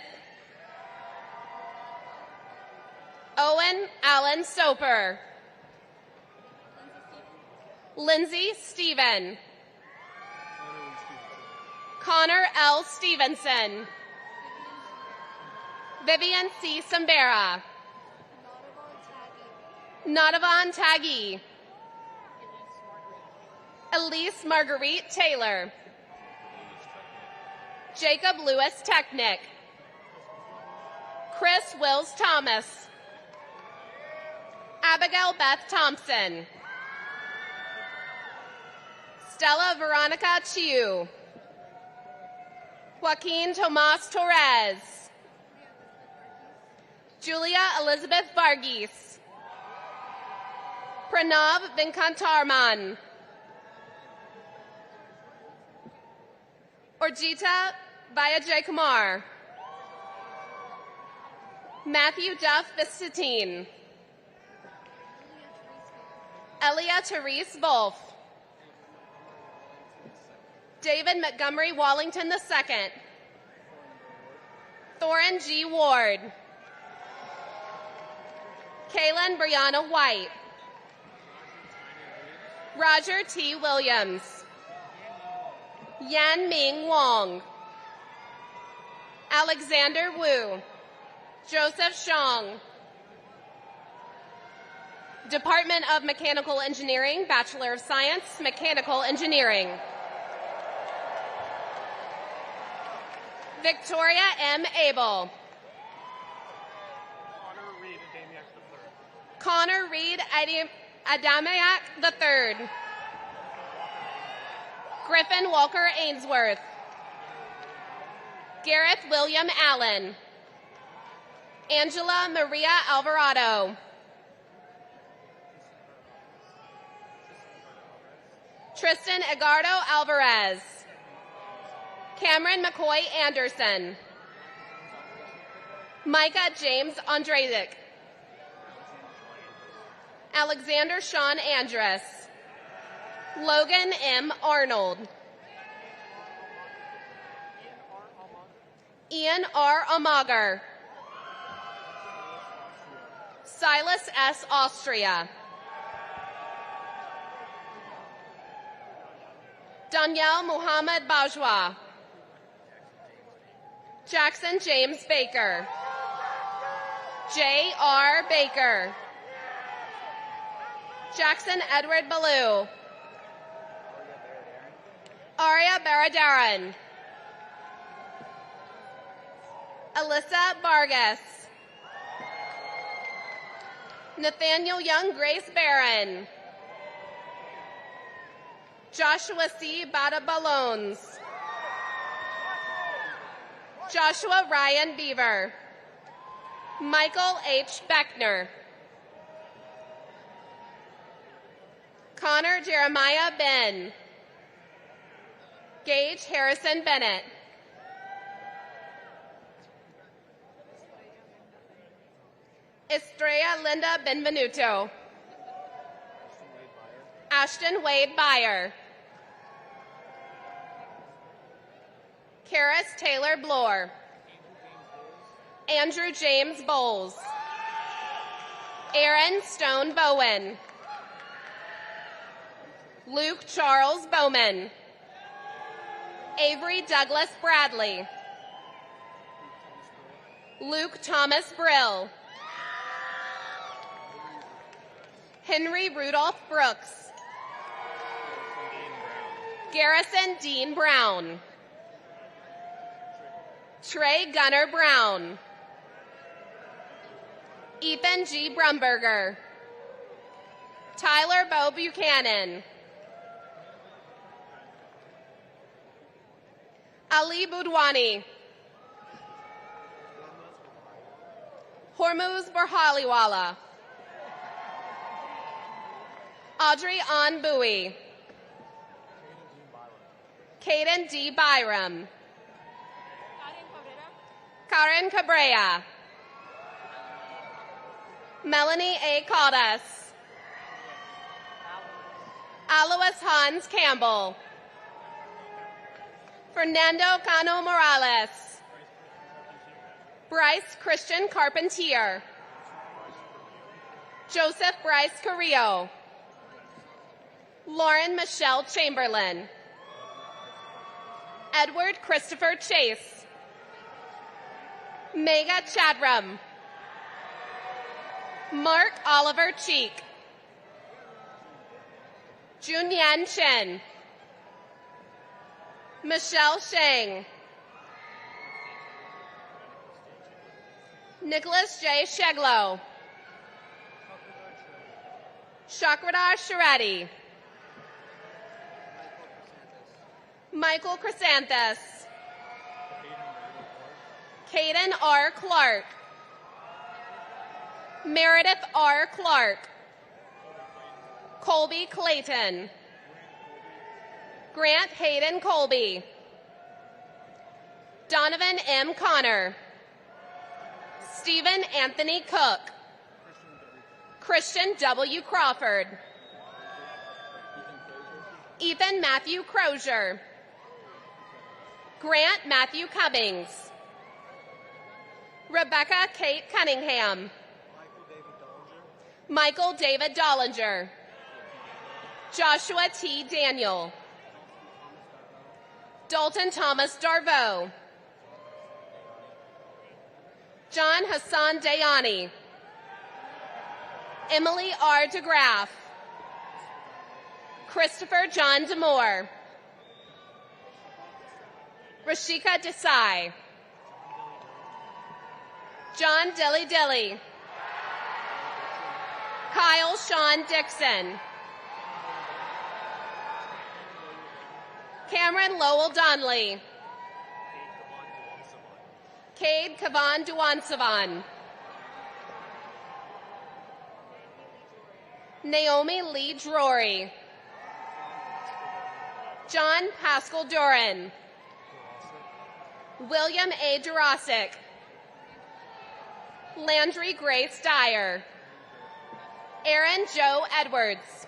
Owen Allen Soper. Lindsay Stephen. Connor L. Stevenson. Vivian C. Sambera. Nadavan Taggi. Elise Marguerite Taylor. Jacob Lewis Technic. Chris Wills Thomas. Abigail Beth Thompson. Stella Veronica Chiu. Joaquin Tomas Torres. Julia Elizabeth Varghese. Pranav Venkantarman. Orjita Vijaykumar. Matthew Duff Vistatine. Elia Therese Wolf. David Montgomery Wallington II. Thorin G. Ward. Kaylin Brianna White. Roger T. Williams. Yan Ming Wong. Alexander Wu. Joseph Shong. Department of Mechanical Engineering, Bachelor of Science, Mechanical Engineering. Victoria M. Abel. Connor Reed Adamiak III. Griffin Walker Ainsworth. Gareth William Allen. Angela Maria Alvarado. Tristan Edgardo Alvarez. Cameron McCoy Anderson. Micah James Andrazik. Alexander Sean Andrus. Logan M. Arnold. Ian R. Amager. Silas S. Austria. Danielle Muhammad Bajwa. Jackson James Baker. J. R. Baker. Jackson Edward Ballou. Arya Baradaran. Alyssa Vargas. Nathaniel Young Grace Barron. Joshua C. Bada-Balones. Joshua Ryan Beaver. Michael H. Beckner. Connor Jeremiah Ben. Gage Harrison Bennett. Estrella Linda Benvenuto. Ashton Wade Byer. Karis Taylor Bloor. Andrew James Bowles. Aaron Stone Bowen. Luke Charles Bowman. Avery Douglas Bradley. Luke Thomas Brill. Henry Rudolph Brooks. Garrison Dean Brown. Trey Gunnar Brown. Ethan G. Brumberger. Tyler Bo Buchanan. Ali Budwani. Hormuz Burhaliwala. Audrey Ann Bowie. Caden D. Byram. Karen Cabrera. Melanie A. Caldas. Alois Hans Campbell. Fernando Cano Morales. Bryce Christian Carpentier. Joseph Bryce Carrillo. Lauren Michelle Chamberlain. Edward Christopher Chase. Mega Chadram. Mark Oliver Cheek. Junyan Chen. Michelle Shang. Nicholas J. Sheglow. Shakradar Sharetti. Michael Chrysanthus. Caden R. Clark. Meredith R. Clark. Colby Clayton. Grant Hayden Colby. Donovan M. Connor. Stephen Anthony Cook. Christian W. Crawford. Ethan Matthew Crozier. Grant Matthew Cummings. Rebecca Kate Cunningham. Michael David Dollinger. Joshua T. Daniel. Dalton Thomas Darvo. John Hassan Dayani. Emily R. DeGraff. Christopher John Demore. Rashika Desai. John Dilly Dilly. Kyle Sean Dixon. Cameron Lowell Donnelly. Cade Kavan Duansavan. Naomi Lee Drury. John Pascal Duran. William A. Durasic. Landry Grace Dyer. Aaron Joe Edwards.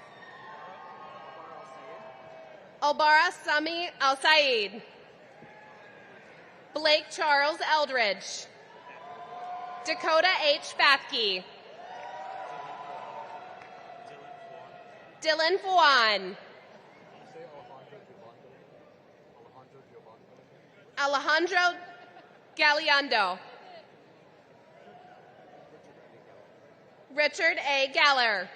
Albara Sami Al-Said. Blake Charles Eldridge. Dakota H. Bathke. Dylan Fuan. Alejandro Galeando. Richard A. Galler.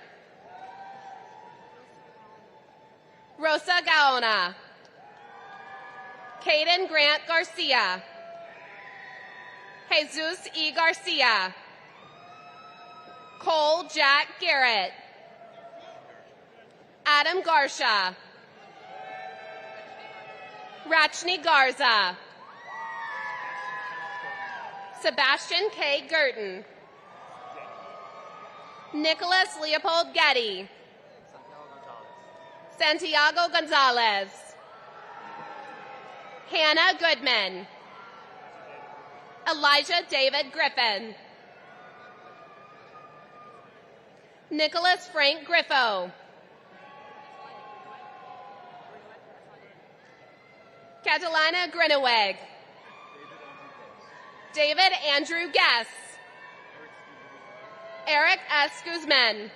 Rosa Gaona. Caden Grant Garcia. Jesus E. Garcia. Cole Jack Garrett. Adam Garsha. Rachni Garza. Sebastian K. Gurton. Nicholas Leopold Getty. Santiago Gonzalez. Hannah Goodman. Elijah David Griffin. Nicholas Frank Griffo. Catalina Grinaweg. David Andrew Guess. Eric S. Guzman.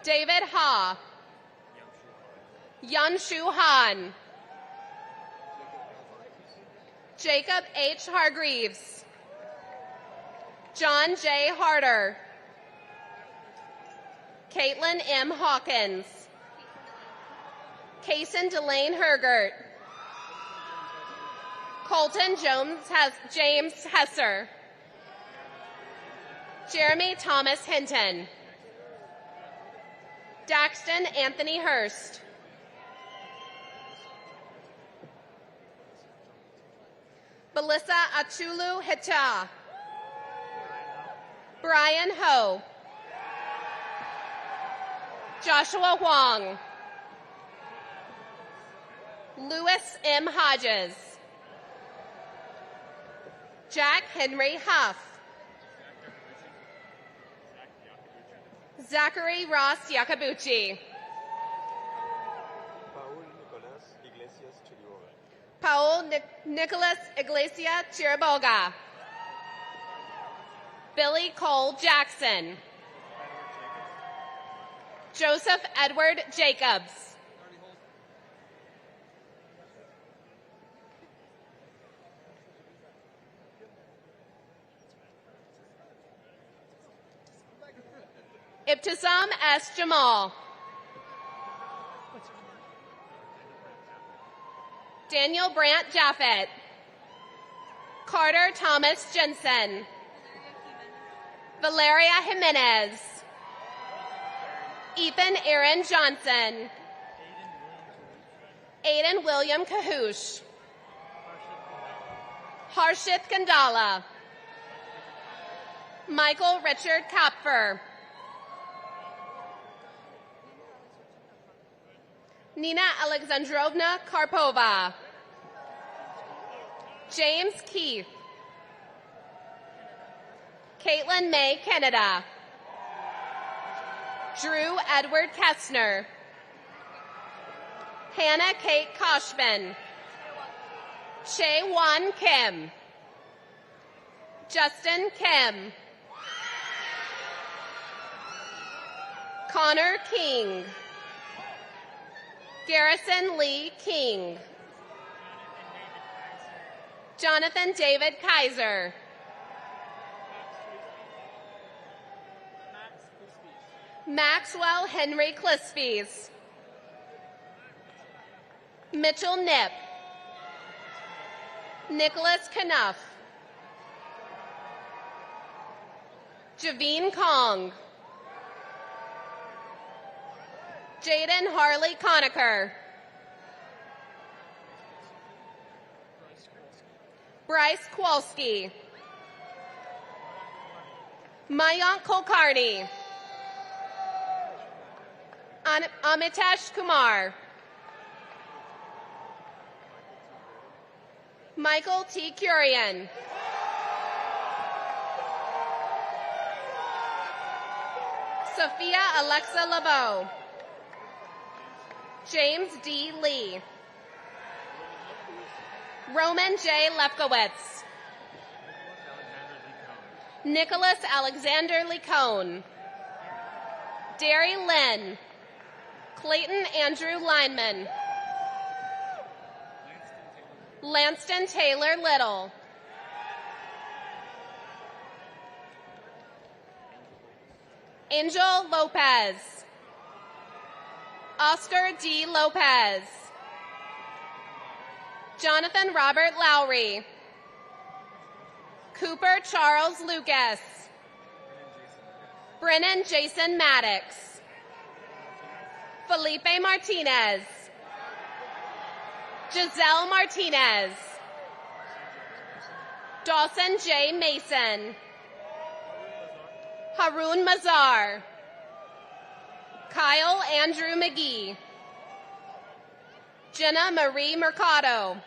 David Ha. Yanshu Han. Jacob H. Hargreaves. John J. Harder. Caitlin M. Hawkins. Kason Delane Hergert. Colton James Hesser. Jeremy Thomas Hinton. Daxton Anthony Hurst. Belissa Achulu Hita. Brian Ho. Joshua Huang. Louis M. Hodges. Jack Henry Huff. Zachary Ross Yakabuchi. Paul Nicholas Iglesia Chiriboga. Billy Cole Jackson. Joseph Edward Jacobs. Ibtisam S. Jamal. Daniel Brandt Jaffet. Carter Thomas Jensen. Valeria Jimenez. Ethan Aaron Johnson. Aiden William Kahoosh. Harshit Gandala. Michael Richard Kapfer. Nina Alexandrovna Karpova. James Keith. Caitlin May Canada. Drew Edward Kestner. Hannah Kate Koshman. Che Wan Kim. Justin Kim. Connor King. Garrison Lee King. Jonathan David Kaiser. Maxwell Henry Clispies. Mitchell Nip. Nicholas Knuff. Javine Kong. Jaden Harley Conacher. Bryce Kowalski. Mayank Kulkarni. Amitesh Kumar. Michael T. Curian. Sophia Alexa LeBeau. James D. Lee. Roman J. Lefkowitz. Nicholas Alexander Licone. Derry Lynn. Clayton Andrew Lineman. Lanston Taylor Little. Angel Lopez. Oscar D. Lopez. Jonathan Robert Lowry. Cooper Charles Lucas. Brennan Jason Maddox. Felipe Martinez. Giselle Martinez. Dawson J. Mason. Harun Mazar. Kyle Andrew McGee. Jenna Marie Mercado.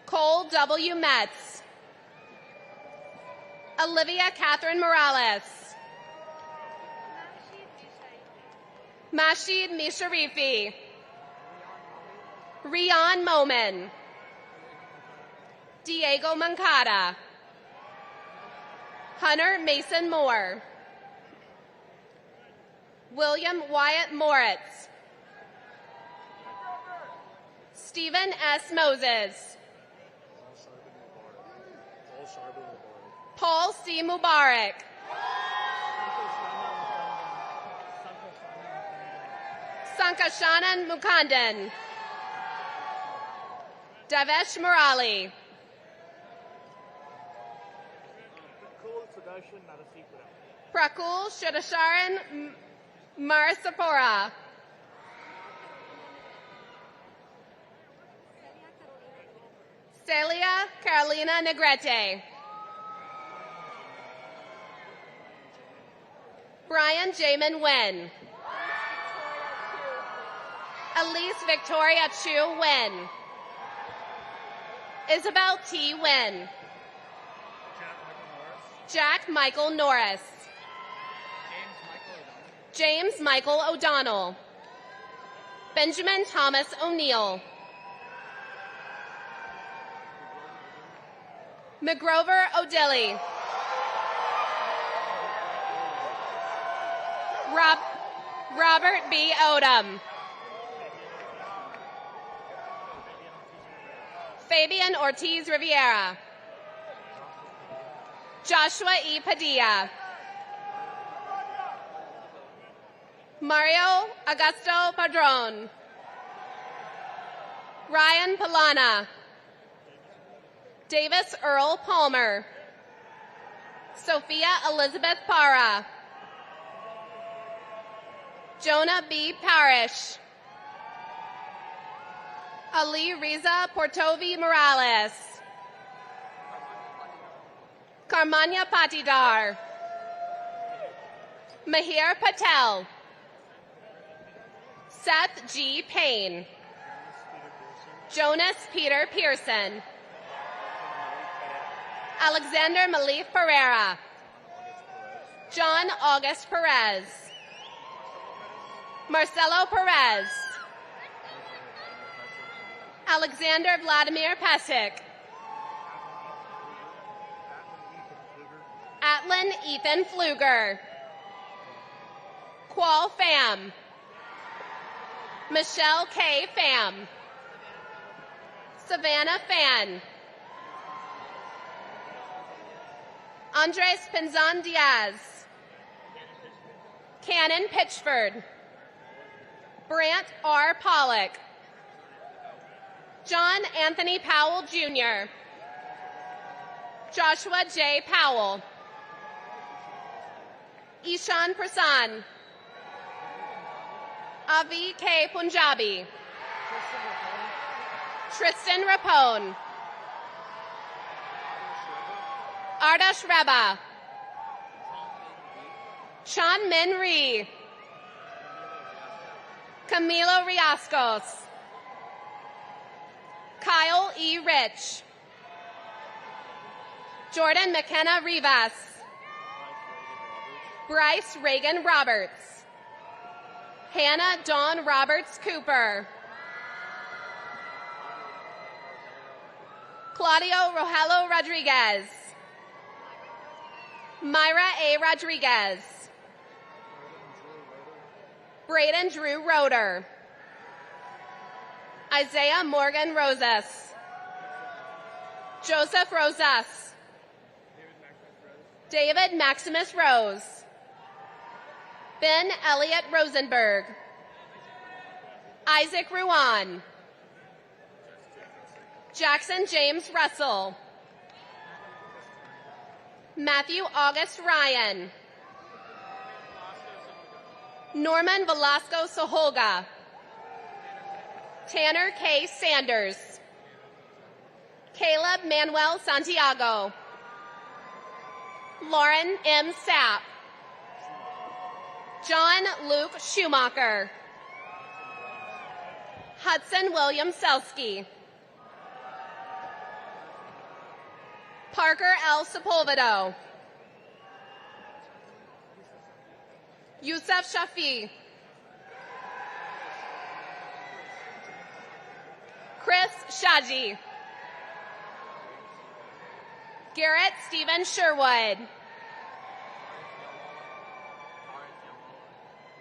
Cole W. Metz. Olivia Catherine Morales. Mashid Misharifi. Rian Momin. Diego Mancada. Hunter Mason Moore. William Wyatt Moritz. Stephen S. Moses. Paul C. Mubarak. Sankashanan Mukandan. Davesh Murali. Prakul Shadasharan Marisapora. Celia Carolina Negrete. Brian Jamin Nguyen. Elise Victoria Chu Nguyen. Isabel T. Nguyen. Jack Michael Norris. James Michael O'Donnell. Benjamin Thomas O'Neill. McGrover O'Dilly. Robert B. Odom. Fabian Ortiz Riviera. Joshua E. Padilla. Mario Augusto Padron. Ryan Palana. Davis Earl Palmer. Sophia Elizabeth Parra. Jonah B. Parrish. Ali Riza Portovi Morales. Karmanya Patidar. Mahir Patel. Seth G. Payne. Jonas Peter Pearson. Alexander Malif Pereira. John August Perez. Marcelo Perez. Alexander Vladimir Pesik. Atlin Ethan Pfluger. Qual Pham. Michelle K. Pham. Savannah Fan. Andres Pinzon Diaz. Cannon Pitchford. Brant R. Pollock. John Anthony Powell, Jr. Joshua J. Powell. Ishan Prasan. Avi K. Punjabi. Tristan Rapone. Ardash Reba. Chan Min Rhee. Camilo Riascos. Kyle E. Rich. Jordan McKenna Rivas. Bryce Reagan Roberts. Hannah Dawn Roberts Cooper. Claudio Rogelio Rodriguez. Myra A. Rodriguez. Braden Drew Roeder. Isaiah Morgan Rosas. Joseph Rosas. David Maximus Rose. Ben Elliott Rosenberg. Isaac Ruan. Jackson James Russell. Matthew August Ryan. Norman Velasco Soholga. Tanner K. Sanders. Caleb Manuel Santiago. Lauren M. Sapp. John Luke Schumacher. Hudson William Selsky. Parker L. Sepulvedo. Yusuf Shafi. Chris Shaji. Garrett Stephen Sherwood.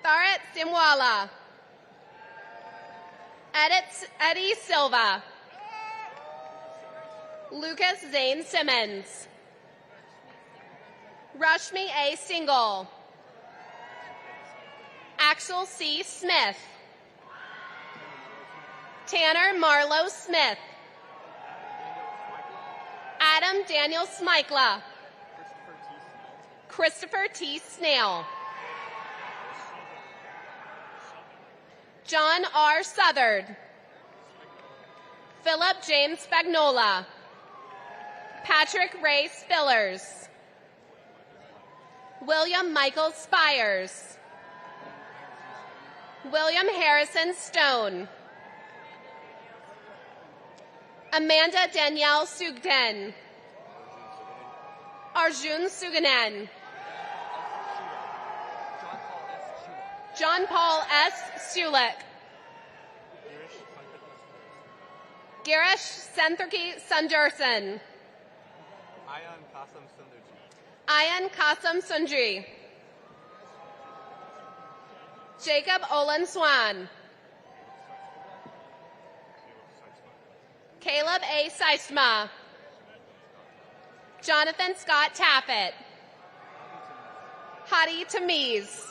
Tharet Simwala. Eddie Silva. Lucas Zane Simmons. Rashmi A. Single. Axel C. Smith. Tanner Marlowe Smith. Adam Daniel Smykla. Christopher T. Snail. John R. Southard. Philip James Spagnola. Patrick Ray Spillers. William Michael Spires. William Harrison Stone. Amanda Danielle Sugden. Arjun Suganen. John Paul S. Sulik. Girish Senthurki Sundarsan. Ayan Kasam Sundri. Jacob Olin Swan. Caleb A. Seisma. Jonathan Scott Taffet. Hadi Tamiz.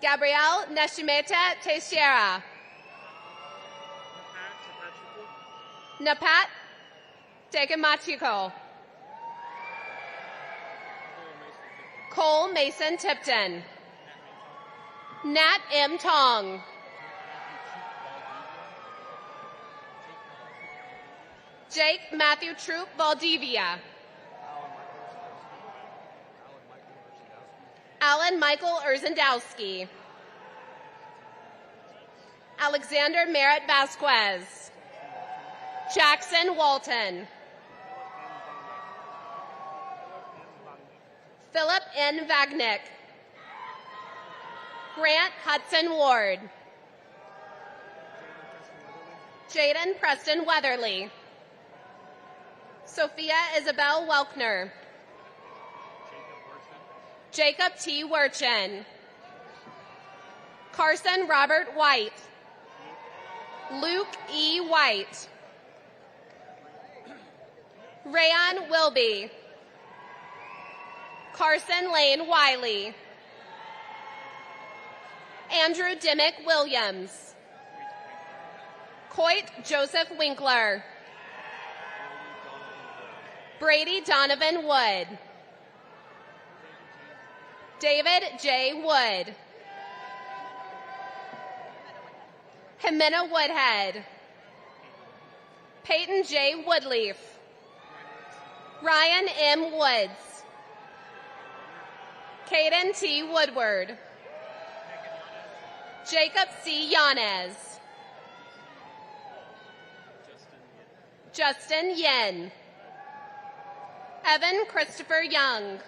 Gabrielle Neshimeta Teixeira. Napat Tekamachiko. Cole Mason Tipton. Nat M. Tong. Jake Matthew Troop Valdivia. Alan Michael Urzendowski. Alexander Merritt Vasquez. Jackson Walton. Philip N. Vagnick. Grant Hudson Ward. Jaden Preston Weatherly. Sophia Isabel Welkner. Jacob T. Werchen. Carson Robert White. Luke E. White. Rayon Wilby. Carson Lane Wiley. Andrew Dimmick Williams. Coit Joseph Winkler. Brady Donovan Wood. David J. Wood. Jimena Woodhead. Peyton J. Woodleaf. Ryan M. Woods. Caden T. Woodward. Jacob C. Yanez. Justin Yen. Evan Christopher Young.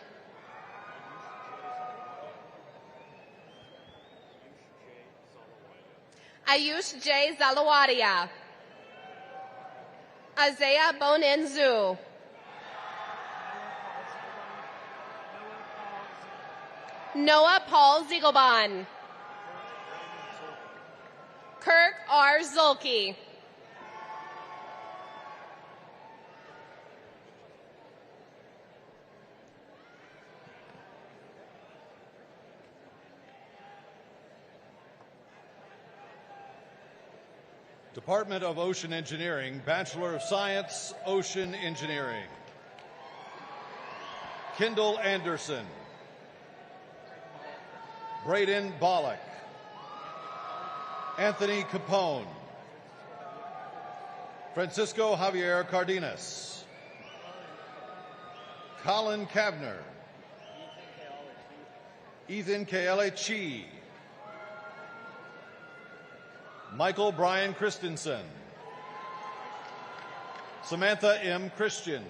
Ayush J. Zalawadia. Isaiah Bonenzu. Noah Paul Ziegelbahn. Kirk R. Zulke. Department of Ocean Engineering, Bachelor of Science, Ocean Engineering. Kendall Anderson. Braden Bollock. Anthony Capone. Francisco Javier Cardenas. Colin Kavner. Ethan Keale Chi. Michael Brian Christensen. Samantha M. Christian.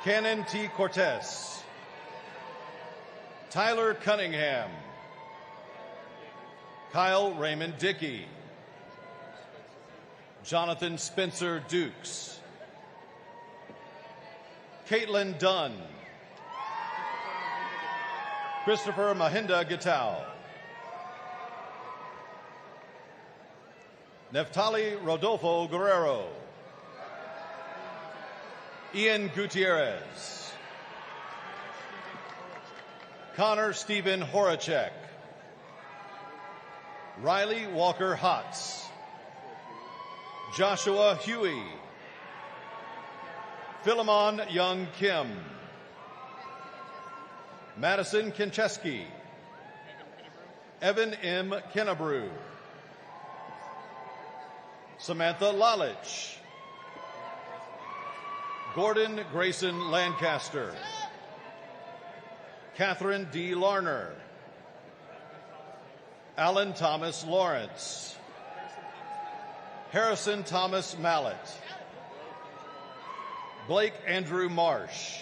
Cannon T. Cortez. Tyler Cunningham. Kyle Raymond Dickey. Jonathan Spencer Dukes. Caitlin Dunn. Christopher Mahinda Gitao. Neftali Rodolfo Guerrero. Ian Gutierrez. Connor Stephen Horacek. Riley Walker Hotz. Joshua Huey. Philemon Young Kim. Madison Kincheski. Evan M. Kennebrew, Samantha Lalich, Gordon Grayson Lancaster, Catherine D. Larner, Alan Thomas Lawrence, Harrison Thomas Mallet, Blake Andrew Marsh,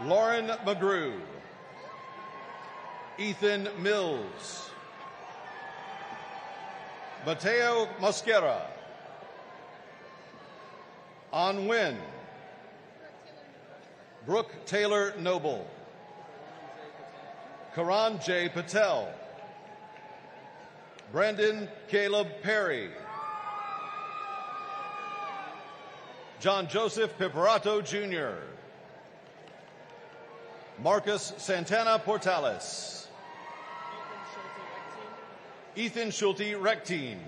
Lauren McGrew, Ethan Mills, Mateo Mosquera, An Nguyen, Brooke Taylor Noble, Karan J. Patel, Brandon Caleb Perry, John Joseph Piparato Jr., Marcus Santana Portales, Ethan Schulte Rectine,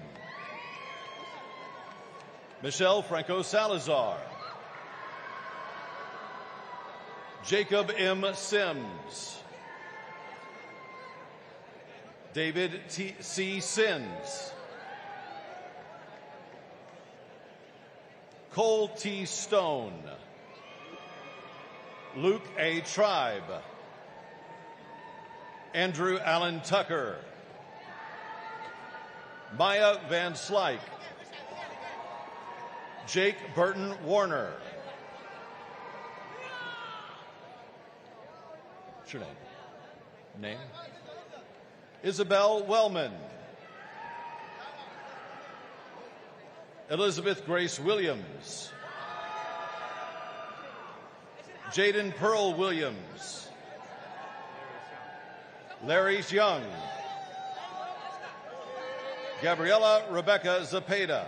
Michelle Franco Salazar, Jacob M. Sims, David C. Sins, Cole T. Stone, Luke A. Tribe, Andrew Allen Tucker, Maya Van Slyke, Jake Burton Warner. What's your name? Isabel Wellman, Elizabeth Grace Williams, Jaden Pearl Williams, Larry Young, Gabriela Rebecca Zepeda,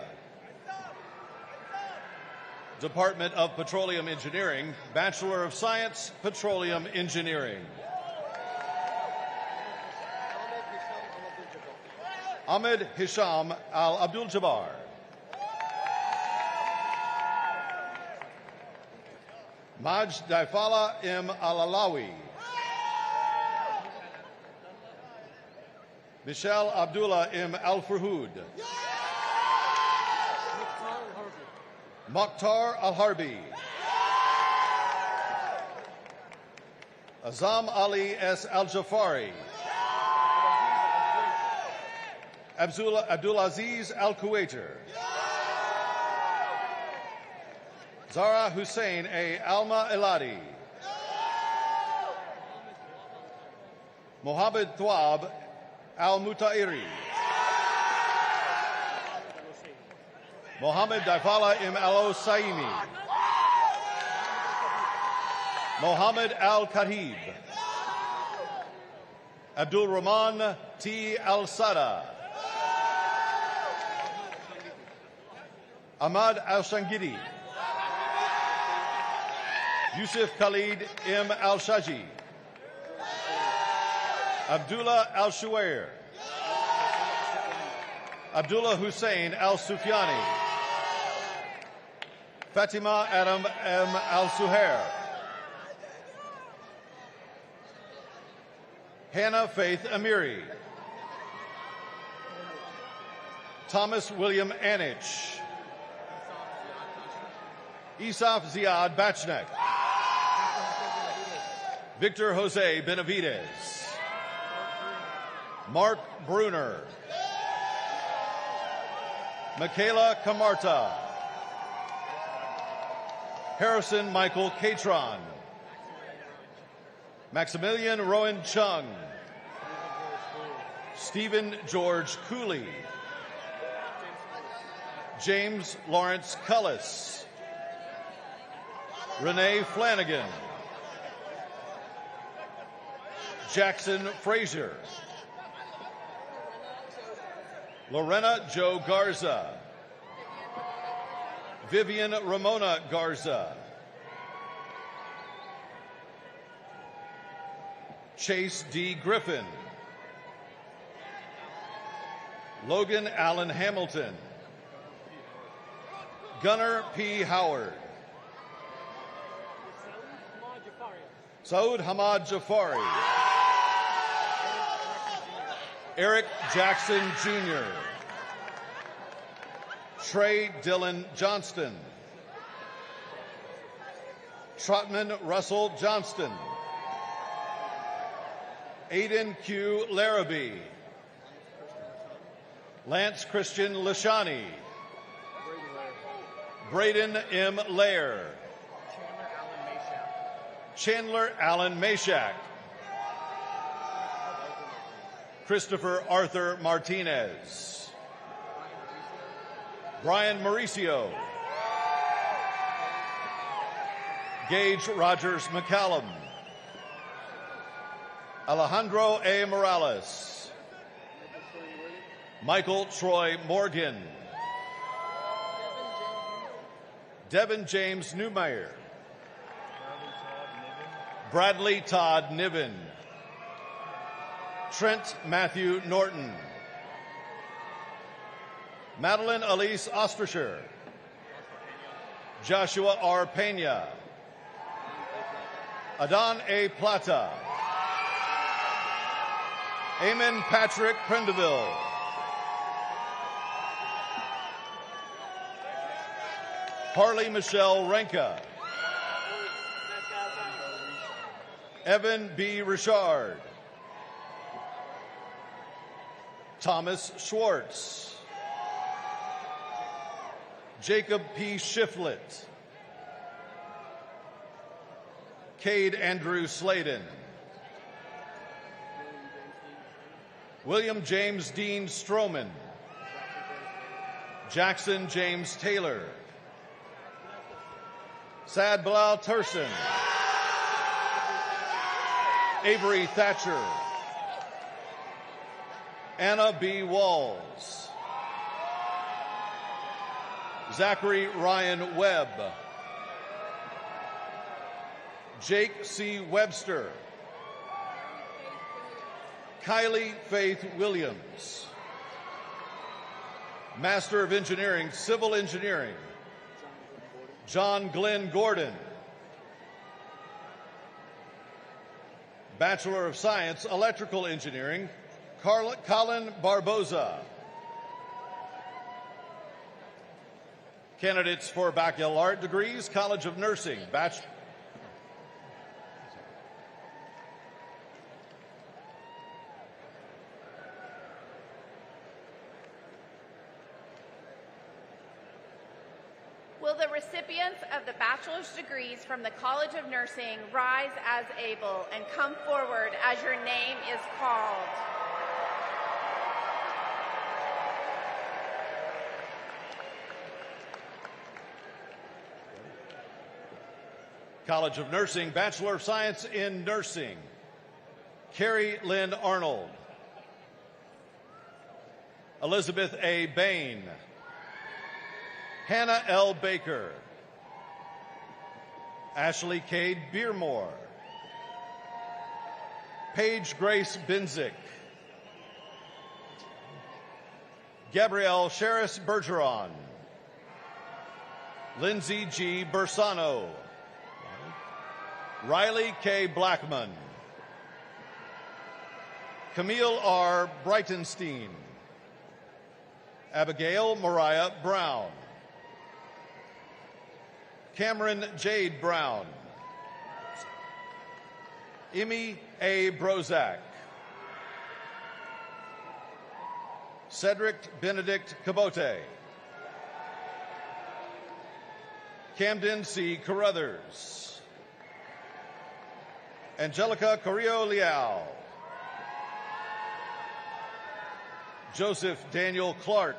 Department of Petroleum Engineering, Bachelor of Science, Petroleum Engineering. Ahmed Hisham Al Abdul Jabbar, Maj Daifala M. Al-Alawi, Michelle Abdullah M. Al-Furhud, Mokhtar Al-Harbi, Azam Ali S. Al-Jafari, Abdulaziz Al-Kuwaiter, Zara Hussein A. Alma Eladi, Mohammed Thwab Al-Mutairi, Mohammed Daifala M. Al-Osaimi, Mohammed Al-Khatib, Abdul Rahman T. Al-Sada, Ahmad Al-Shangidi, Yusuf Khalid M. Al-Shaji, Abdullah Al-Shuair, Abdullah Hussein Al-Sufyani, Fatima Adam M. Al-Suhair, Hannah Faith Amiri, Thomas William Anich, Isaf Ziad Bachnek, Victor Jose Benavides, Mark Bruner, Michaela Camarta, Harrison Michael Catron, Maximilian Rowan Chung, Stephen George Cooley, James Lawrence Cullis, Renee Flanagan, Jackson Frazier, Lorena Jo Garza, Vivian Ramona Garza, Chase D. Griffin, Logan Allen Hamilton, Gunnar P. Howard, Saud Hamad Jafari, Eric Jackson Jr., Trey Dylan Johnston, Trotman Russell Johnston, Aiden Q. Larrabee, Lance Christian Lashani, Braden M. Lair, Chandler Allen Mashak, Christopher Arthur Martinez, Brian Mauricio, Gage Rogers McCallum, Alejandro A. Morales, Michael Troy Morgan, Devin James Newmeyer, Bradley Todd Niven, Trent Matthew Norton, Madeline Elise Ostracher, Joshua R. Pena, Adan A. Plata, Eamon Patrick Prendeville, Harley Michelle Renka, Evan B. Richard, Thomas Schwartz, Jacob P. Shiflett, Cade Andrew Sladen, William James Dean Stroman, Jackson James Taylor, Sad Bilal Turson, Avery Thatcher, Anna B. Walls, Zachary Ryan Webb, Jake C. Webster, Kylie Faith Williams, Master of Engineering, Civil Engineering, John Glenn Gordon, Bachelor of Science, Electrical Engineering, Colin Barboza. Candidates for baccalaureate degrees, College of Nursing, Will the recipients of the bachelor's degrees from the College of Nursing rise as able and come forward as your name is called? College of Nursing, Bachelor of Science in Nursing, Carrie Lynn Arnold, Elizabeth A. Bain, Hannah L. Baker, Ashley Cade Beermore, Paige Grace Benzick, Gabrielle Sheris Bergeron, Lindsay G. Bersano, Riley K. Blackman, Camille R. Breitenstein, Abigail Mariah Brown, Cameron Jade Brown, Emmy A. Brozak, Cedric Benedict Cabote, Camden C. Carruthers, Angelica Carrillo Leal, Joseph Daniel Clark,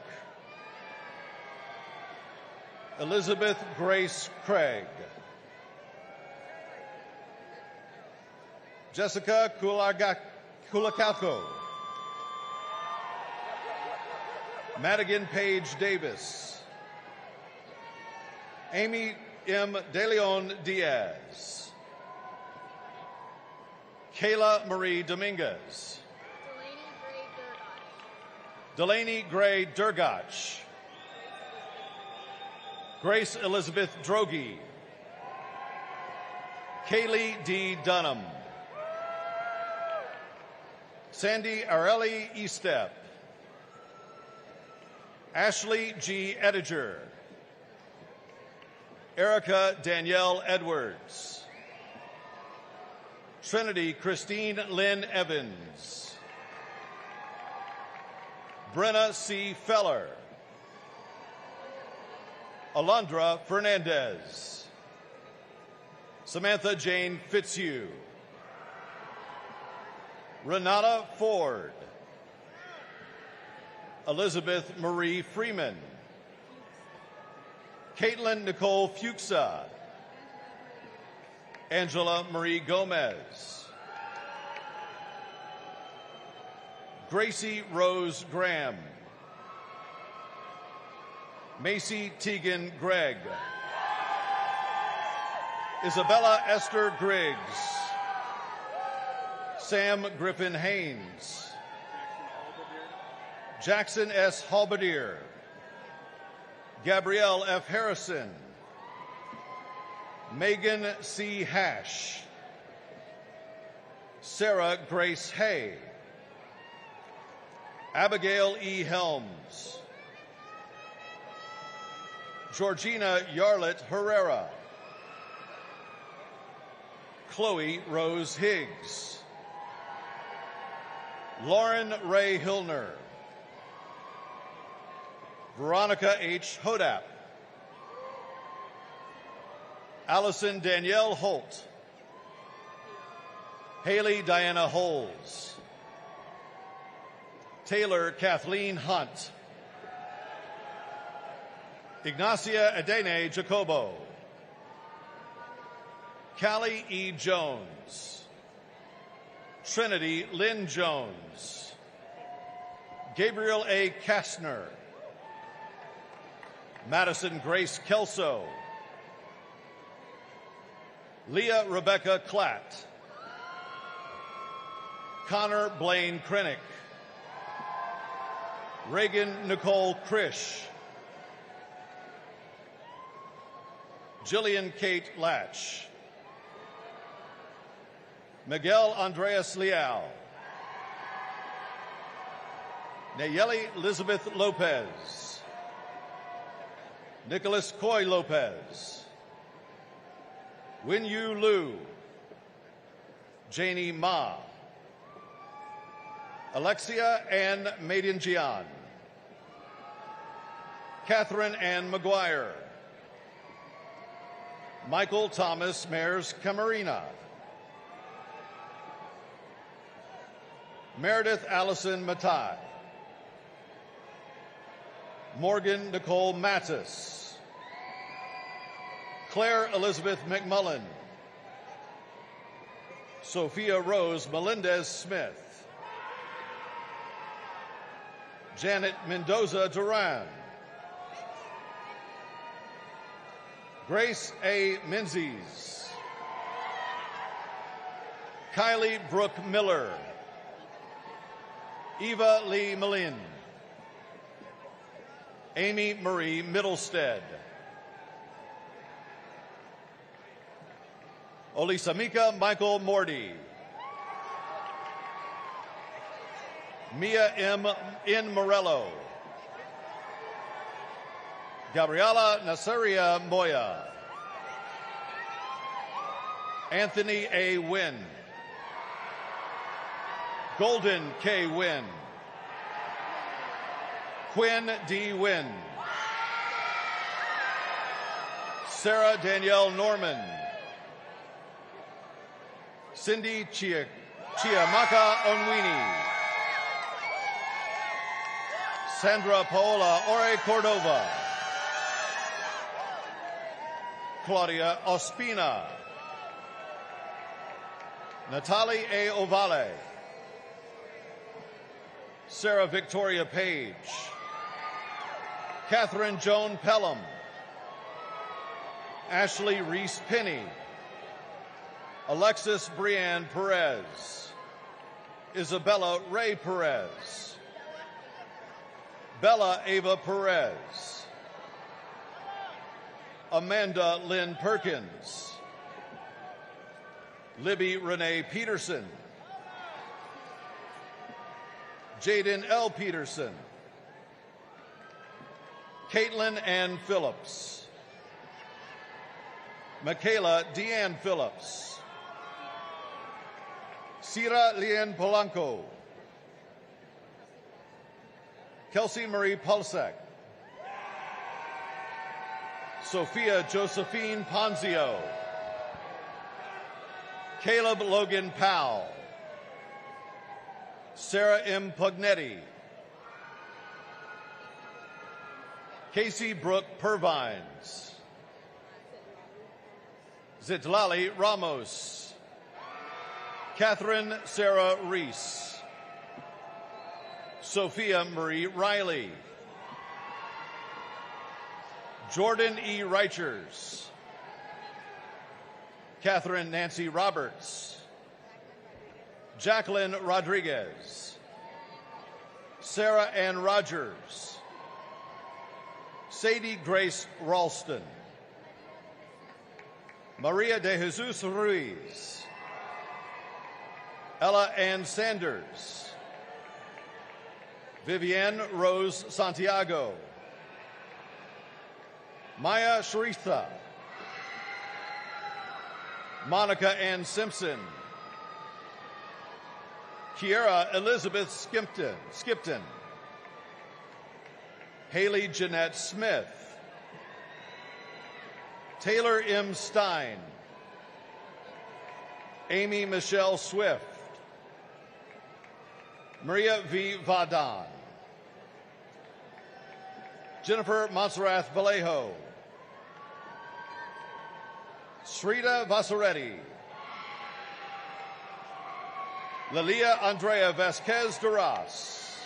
Elizabeth Grace Craig, Jessica Kulakauko, Madigan Page Davis, Amy M. De Leon Diaz, Kayla Marie Dominguez, Delaney Gray Durgach, Grace Elizabeth Drogi, Kaylee D. Dunham, Sandy Areli Estep, Ashley G. Ediger, Erica Danielle Edwards, Trinity Christine Lynn Evans, Brenna C. Feller, Alondra Fernandez, Samantha Jane Fitzhugh, Renata Ford, Elizabeth Marie Freeman, Caitlin Nicole Fuchsa, Angela Marie Gomez, Gracie Rose Graham, Macy Teagan Gregg, Isabella Esther Griggs, Sam Griffin Haynes, Jackson S. Halbadier, Gabrielle F. Harrison, Megan C. Hash, Sarah Grace Hay, Abigail E. Helms, Georgina Yarlett Herrera, Chloe Rose Higgs, Lauren Ray Hillner, Veronica H. Hodap, Allison Danielle Holt, Haley Diana Holes, Taylor Kathleen Hunt, Ignacia Adene Jacobo, Callie E. Jones, Trinity Lynn Jones, Gabriel A. Kastner, Madison Grace Kelso, Leah Rebecca Klatt, Connor Blaine Krennick, Reagan Nicole Krish, Jillian Kate Latch, Miguel Andreas Leal, Nayeli Elizabeth Lopez, Nicholas Coy Lopez, Winyu Liu, Janie Ma, Alexia Ann Maidanjian, Catherine Ann McGuire, Michael Thomas Mayers Camarina, Meredith Allison Matai, Morgan Nicole Mattis, Claire Elizabeth McMullen, Sophia Rose Melendez Smith, Janet Mendoza Duran, Grace A. Menzies, Kylie Brooke Miller, Eva Lee Malin, Amy Marie Middlestead, Olisamika Michael Morty, Mia M. N. Morello, Gabriela Nasaria Moya, Anthony A. Wynn, Golden K. Wynn, Quinn D. Wynn, Sarah Danielle Norman, Cindy Chiamaka Onwini, Sandra Paola Ore Cordova, Claudia Ospina, Natalie A. Ovale, Sarah Victoria Page, Catherine Joan Pelham, Ashley Reese Penny, Alexis Brianne Perez, Isabella Ray Perez, Bella Ava Perez, Amanda Lynn Perkins, Libby Renee Peterson, Jaden L. Peterson, Caitlin Ann Phillips, Michaela Deanne Phillips, Sira Lien Polanco, Kelsey Marie Pulsek, Sophia Josephine Ponzio, Caleb Logan Powell, Sarah M. Pugnetti, Casey Brooke Purvines, Zitlali Ramos, Catherine Sarah Reese, Sophia Marie Riley, Jordan E. Reichers, Catherine Nancy Roberts, Jacqueline Rodriguez, Sarah Ann Rogers, Sadie Grace Ralston, Maria de Jesus Ruiz, Ella Ann Sanders, Vivienne Rose Santiago, Maya Sharitha, Monica Ann Simpson, Kiera Elizabeth Skipton, Haley Jeanette Smith, Taylor M. Stein, Amy Michelle Swift, Maria V. Vadan, Jennifer Montserrat Vallejo, Srita Vasaretti, Lilia Andrea Vasquez Duras,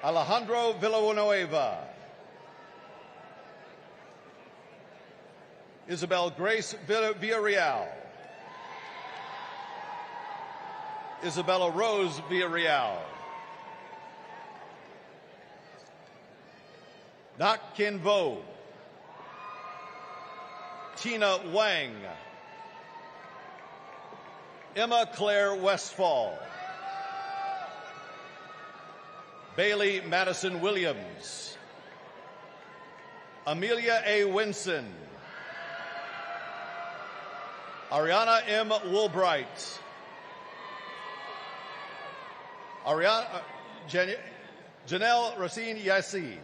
Alejandro Villanueva, Isabel Grace Villarreal, Isabella Rose Villarreal, Nak Kin Vo, Tina Wang, Emma Claire Westfall, Bailey Madison Williams, Amelia A. Winson, Ariana M. Woolbright, Janelle Racine Yassi,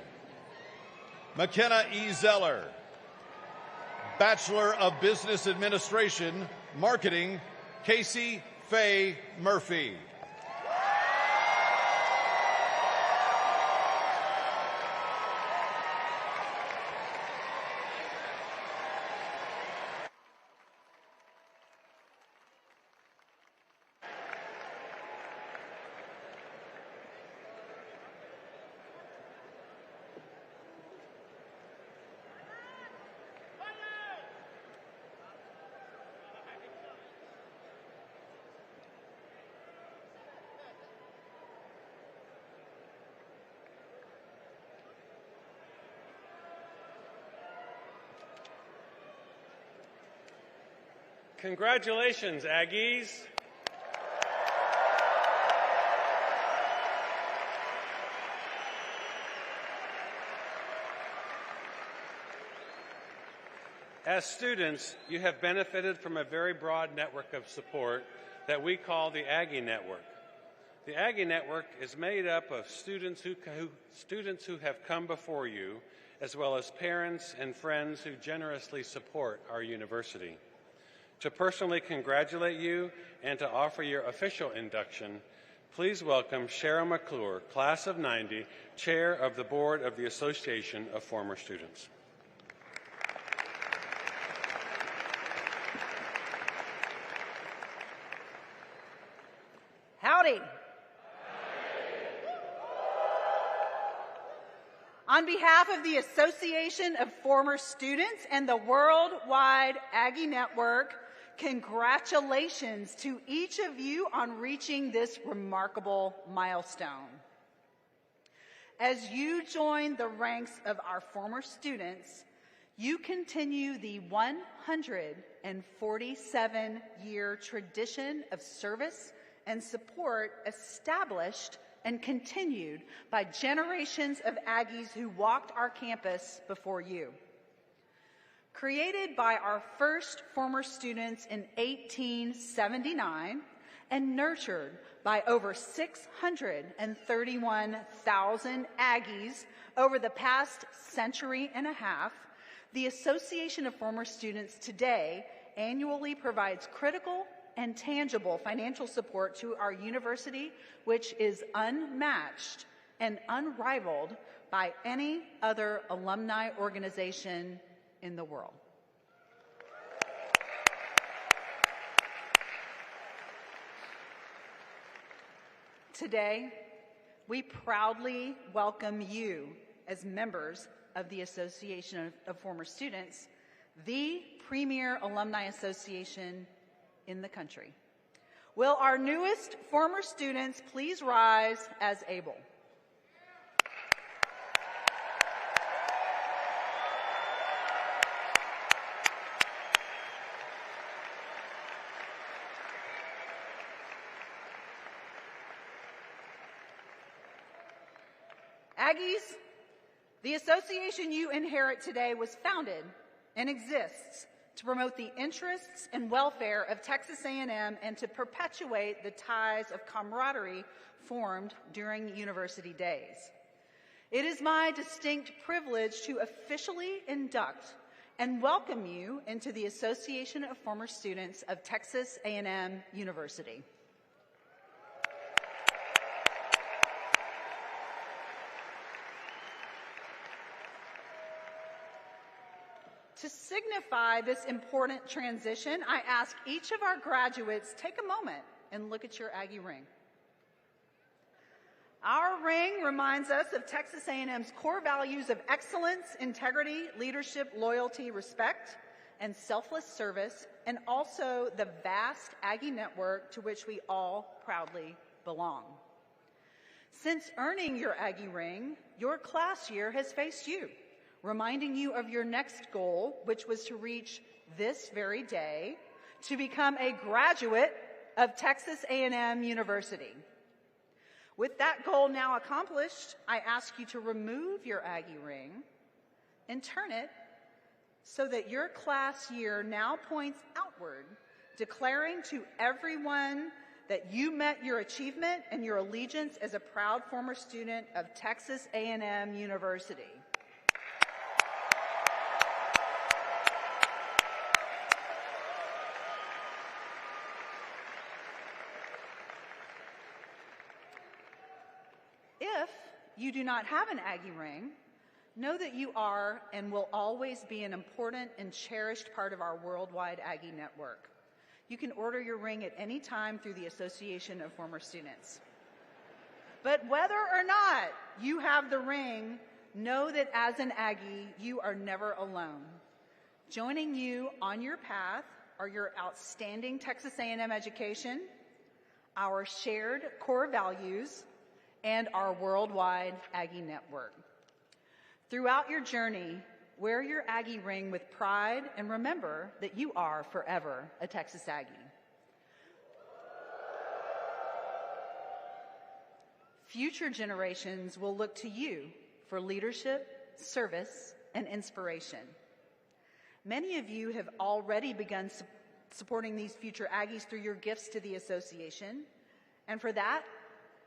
McKenna E. Zeller, Bachelor of Business Administration, Marketing, Casey Faye Murphy. Congratulations, Aggies. As students, you have benefited from a very broad network of support that we call the Aggie Network. The Aggie Network is made up of students who have come before you, as well as parents and friends who generously support our university. To personally congratulate you and to offer your official induction, please welcome Cheryl McClure, Class of 90, Chair of the Board of the Association of Former Students. Howdy. On behalf of the Association of Former Students and the Worldwide Aggie Network, congratulations to each of you on reaching this remarkable milestone. As you join the ranks of our former students, you continue the 147-year tradition of service and support established and continued by generations of Aggies who walked our campus before you. Created by our first former students in 1879 and nurtured by over 631,000 Aggies over the past century and a half, the Association of Former Students today annually provides critical and tangible financial support to our university, which is unmatched and unrivaled by any other alumni organization in the world. Today, we proudly welcome you as members of the Association of Former Students, the premier alumni association in the country. Will our newest former students please rise as able? Aggies, the association you inherit today was founded and exists to promote the interests and welfare of Texas A&M and to perpetuate the ties of camaraderie formed during university days. It is my distinct privilege to officially induct and welcome you into the Association of Former Students of Texas A&M University. To signify this important transition, I ask each of our graduates take a moment and look at your Aggie ring. Our ring reminds us of Texas A&M's core values of excellence, integrity, leadership, loyalty, respect, and selfless service, and also the vast Aggie network to which we all proudly belong. Since earning your Aggie ring, your class year has faced you, reminding you of your next goal, which was to reach this very day, to become a graduate of Texas A&M University. With that goal now accomplished, I ask you to remove your Aggie ring and turn it so that your class year now points outward, declaring to everyone that you met your achievement and your allegiance as a proud former student of Texas A&M University. If you do not have an Aggie ring, know that you are and will always be an important and cherished part of our worldwide Aggie network. You can order your ring at any time through the Association of Former Students. But whether or not you have the ring, know that as an Aggie, you are never alone. Joining you on your path are your outstanding Texas A&M education, our shared core values, and our worldwide Aggie network. Throughout your journey, wear your Aggie ring with pride and remember that you are forever a Texas Aggie. Future generations will look to you for leadership, service, and inspiration. Many of you have already begun supporting these future Aggies through your gifts to the association, and for that,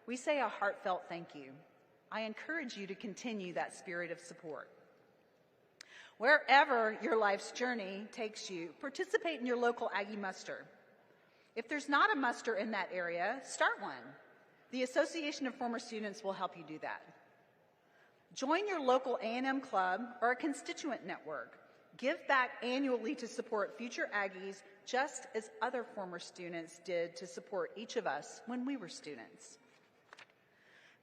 we say a heartfelt thank you. I encourage you to continue that spirit of support. Wherever your life's journey takes you, participate in your local Aggie muster. If there's not a muster in that area, start one. The Association of Former Students will help you do that. Join your local A&M club or a constituent network. Give back annually to support future Aggies, just as other former students did to support each of us when we were students.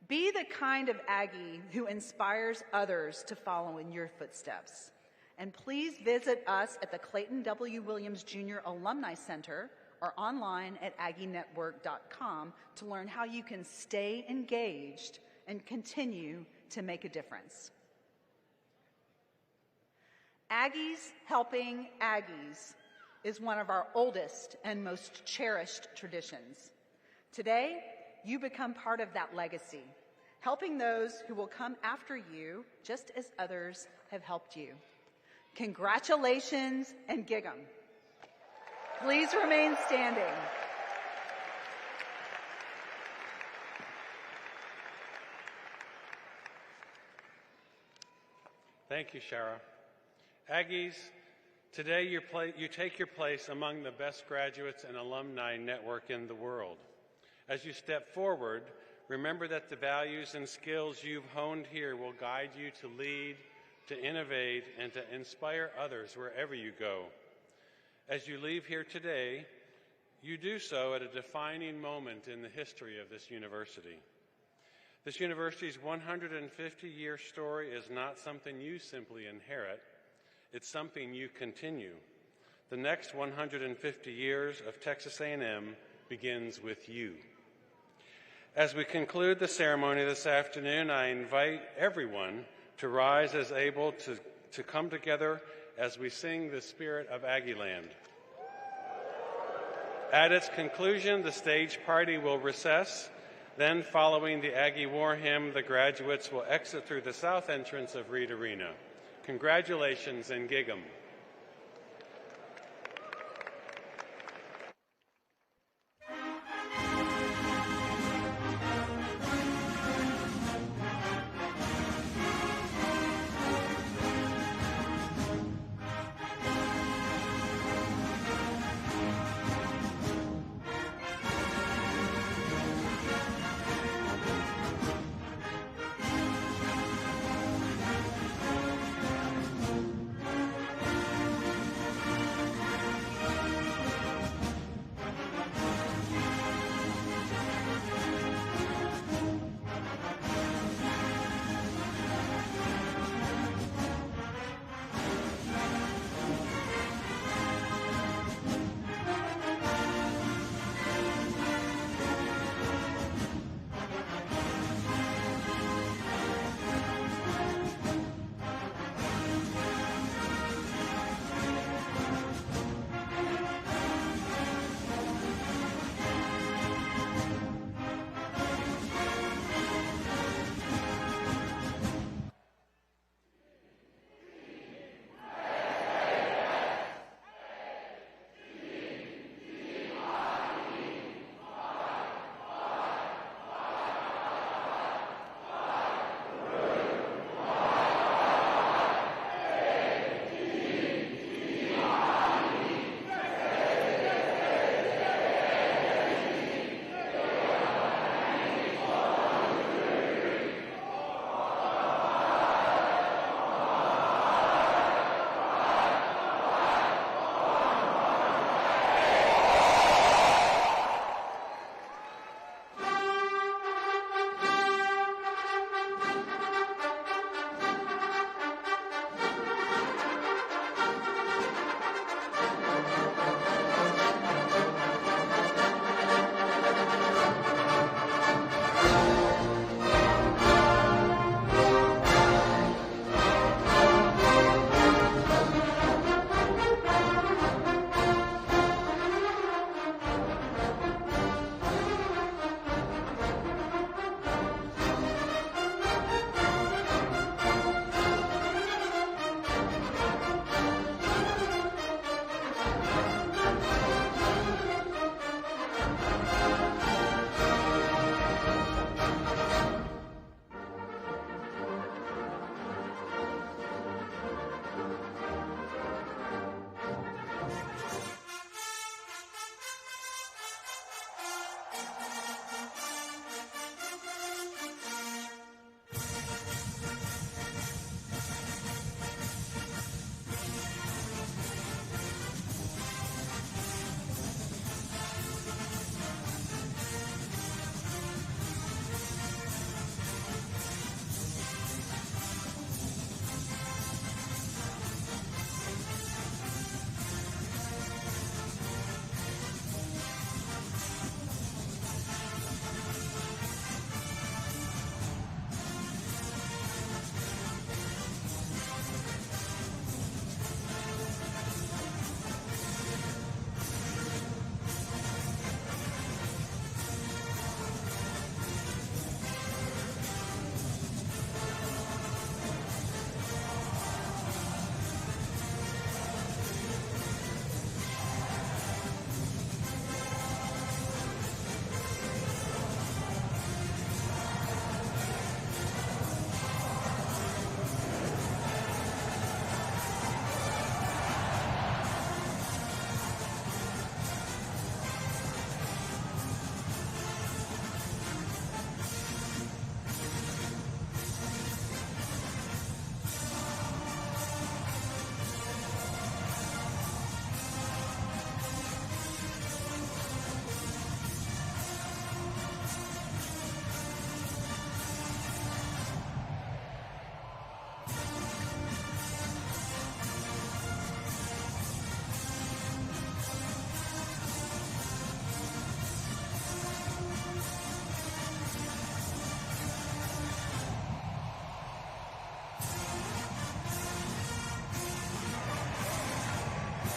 Be the kind of Aggie who inspires others to follow in your footsteps. And please visit us at the Clayton W. Williams Jr. Alumni Center or online at aggienetwork.com to learn how you can stay engaged and continue to make a difference. Aggies helping Aggies is one of our oldest and most cherished traditions. Today, you become part of that legacy, helping those who will come after you just as others have helped you. Congratulations and gig 'em. Please remain standing. Thank you, Shara. Aggies, today you take your place among the best graduates and alumni network in the world. As you step forward, remember that the values and skills you've honed here will guide you to lead, to innovate, and to inspire others wherever you go. As you leave here today, you do so at a defining moment in the history of this university. This university's 150-year story is not something you simply inherit. It's something you continue. The next 150 years of Texas A&M begins with you. As we conclude the ceremony this afternoon, I invite everyone to rise as able to come together as we sing the spirit of Aggieland. At its conclusion, the stage party will recess. Then, following the Aggie War Hymn, the graduates will exit through the south entrance of Reed Arena. Congratulations and gig 'em.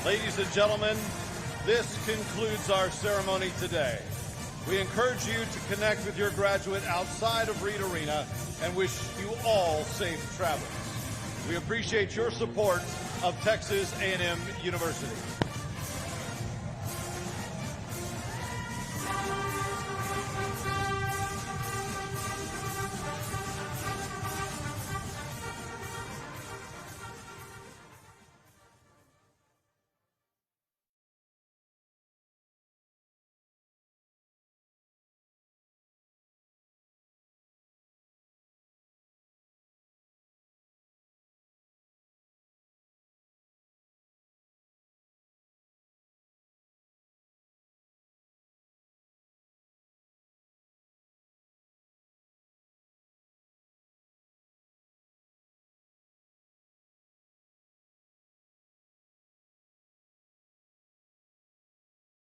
Ladies and gentlemen, this concludes our ceremony today. We encourage you to connect with your graduate outside of Reed Arena and wish you all safe travels. We appreciate your support of Texas A&M University.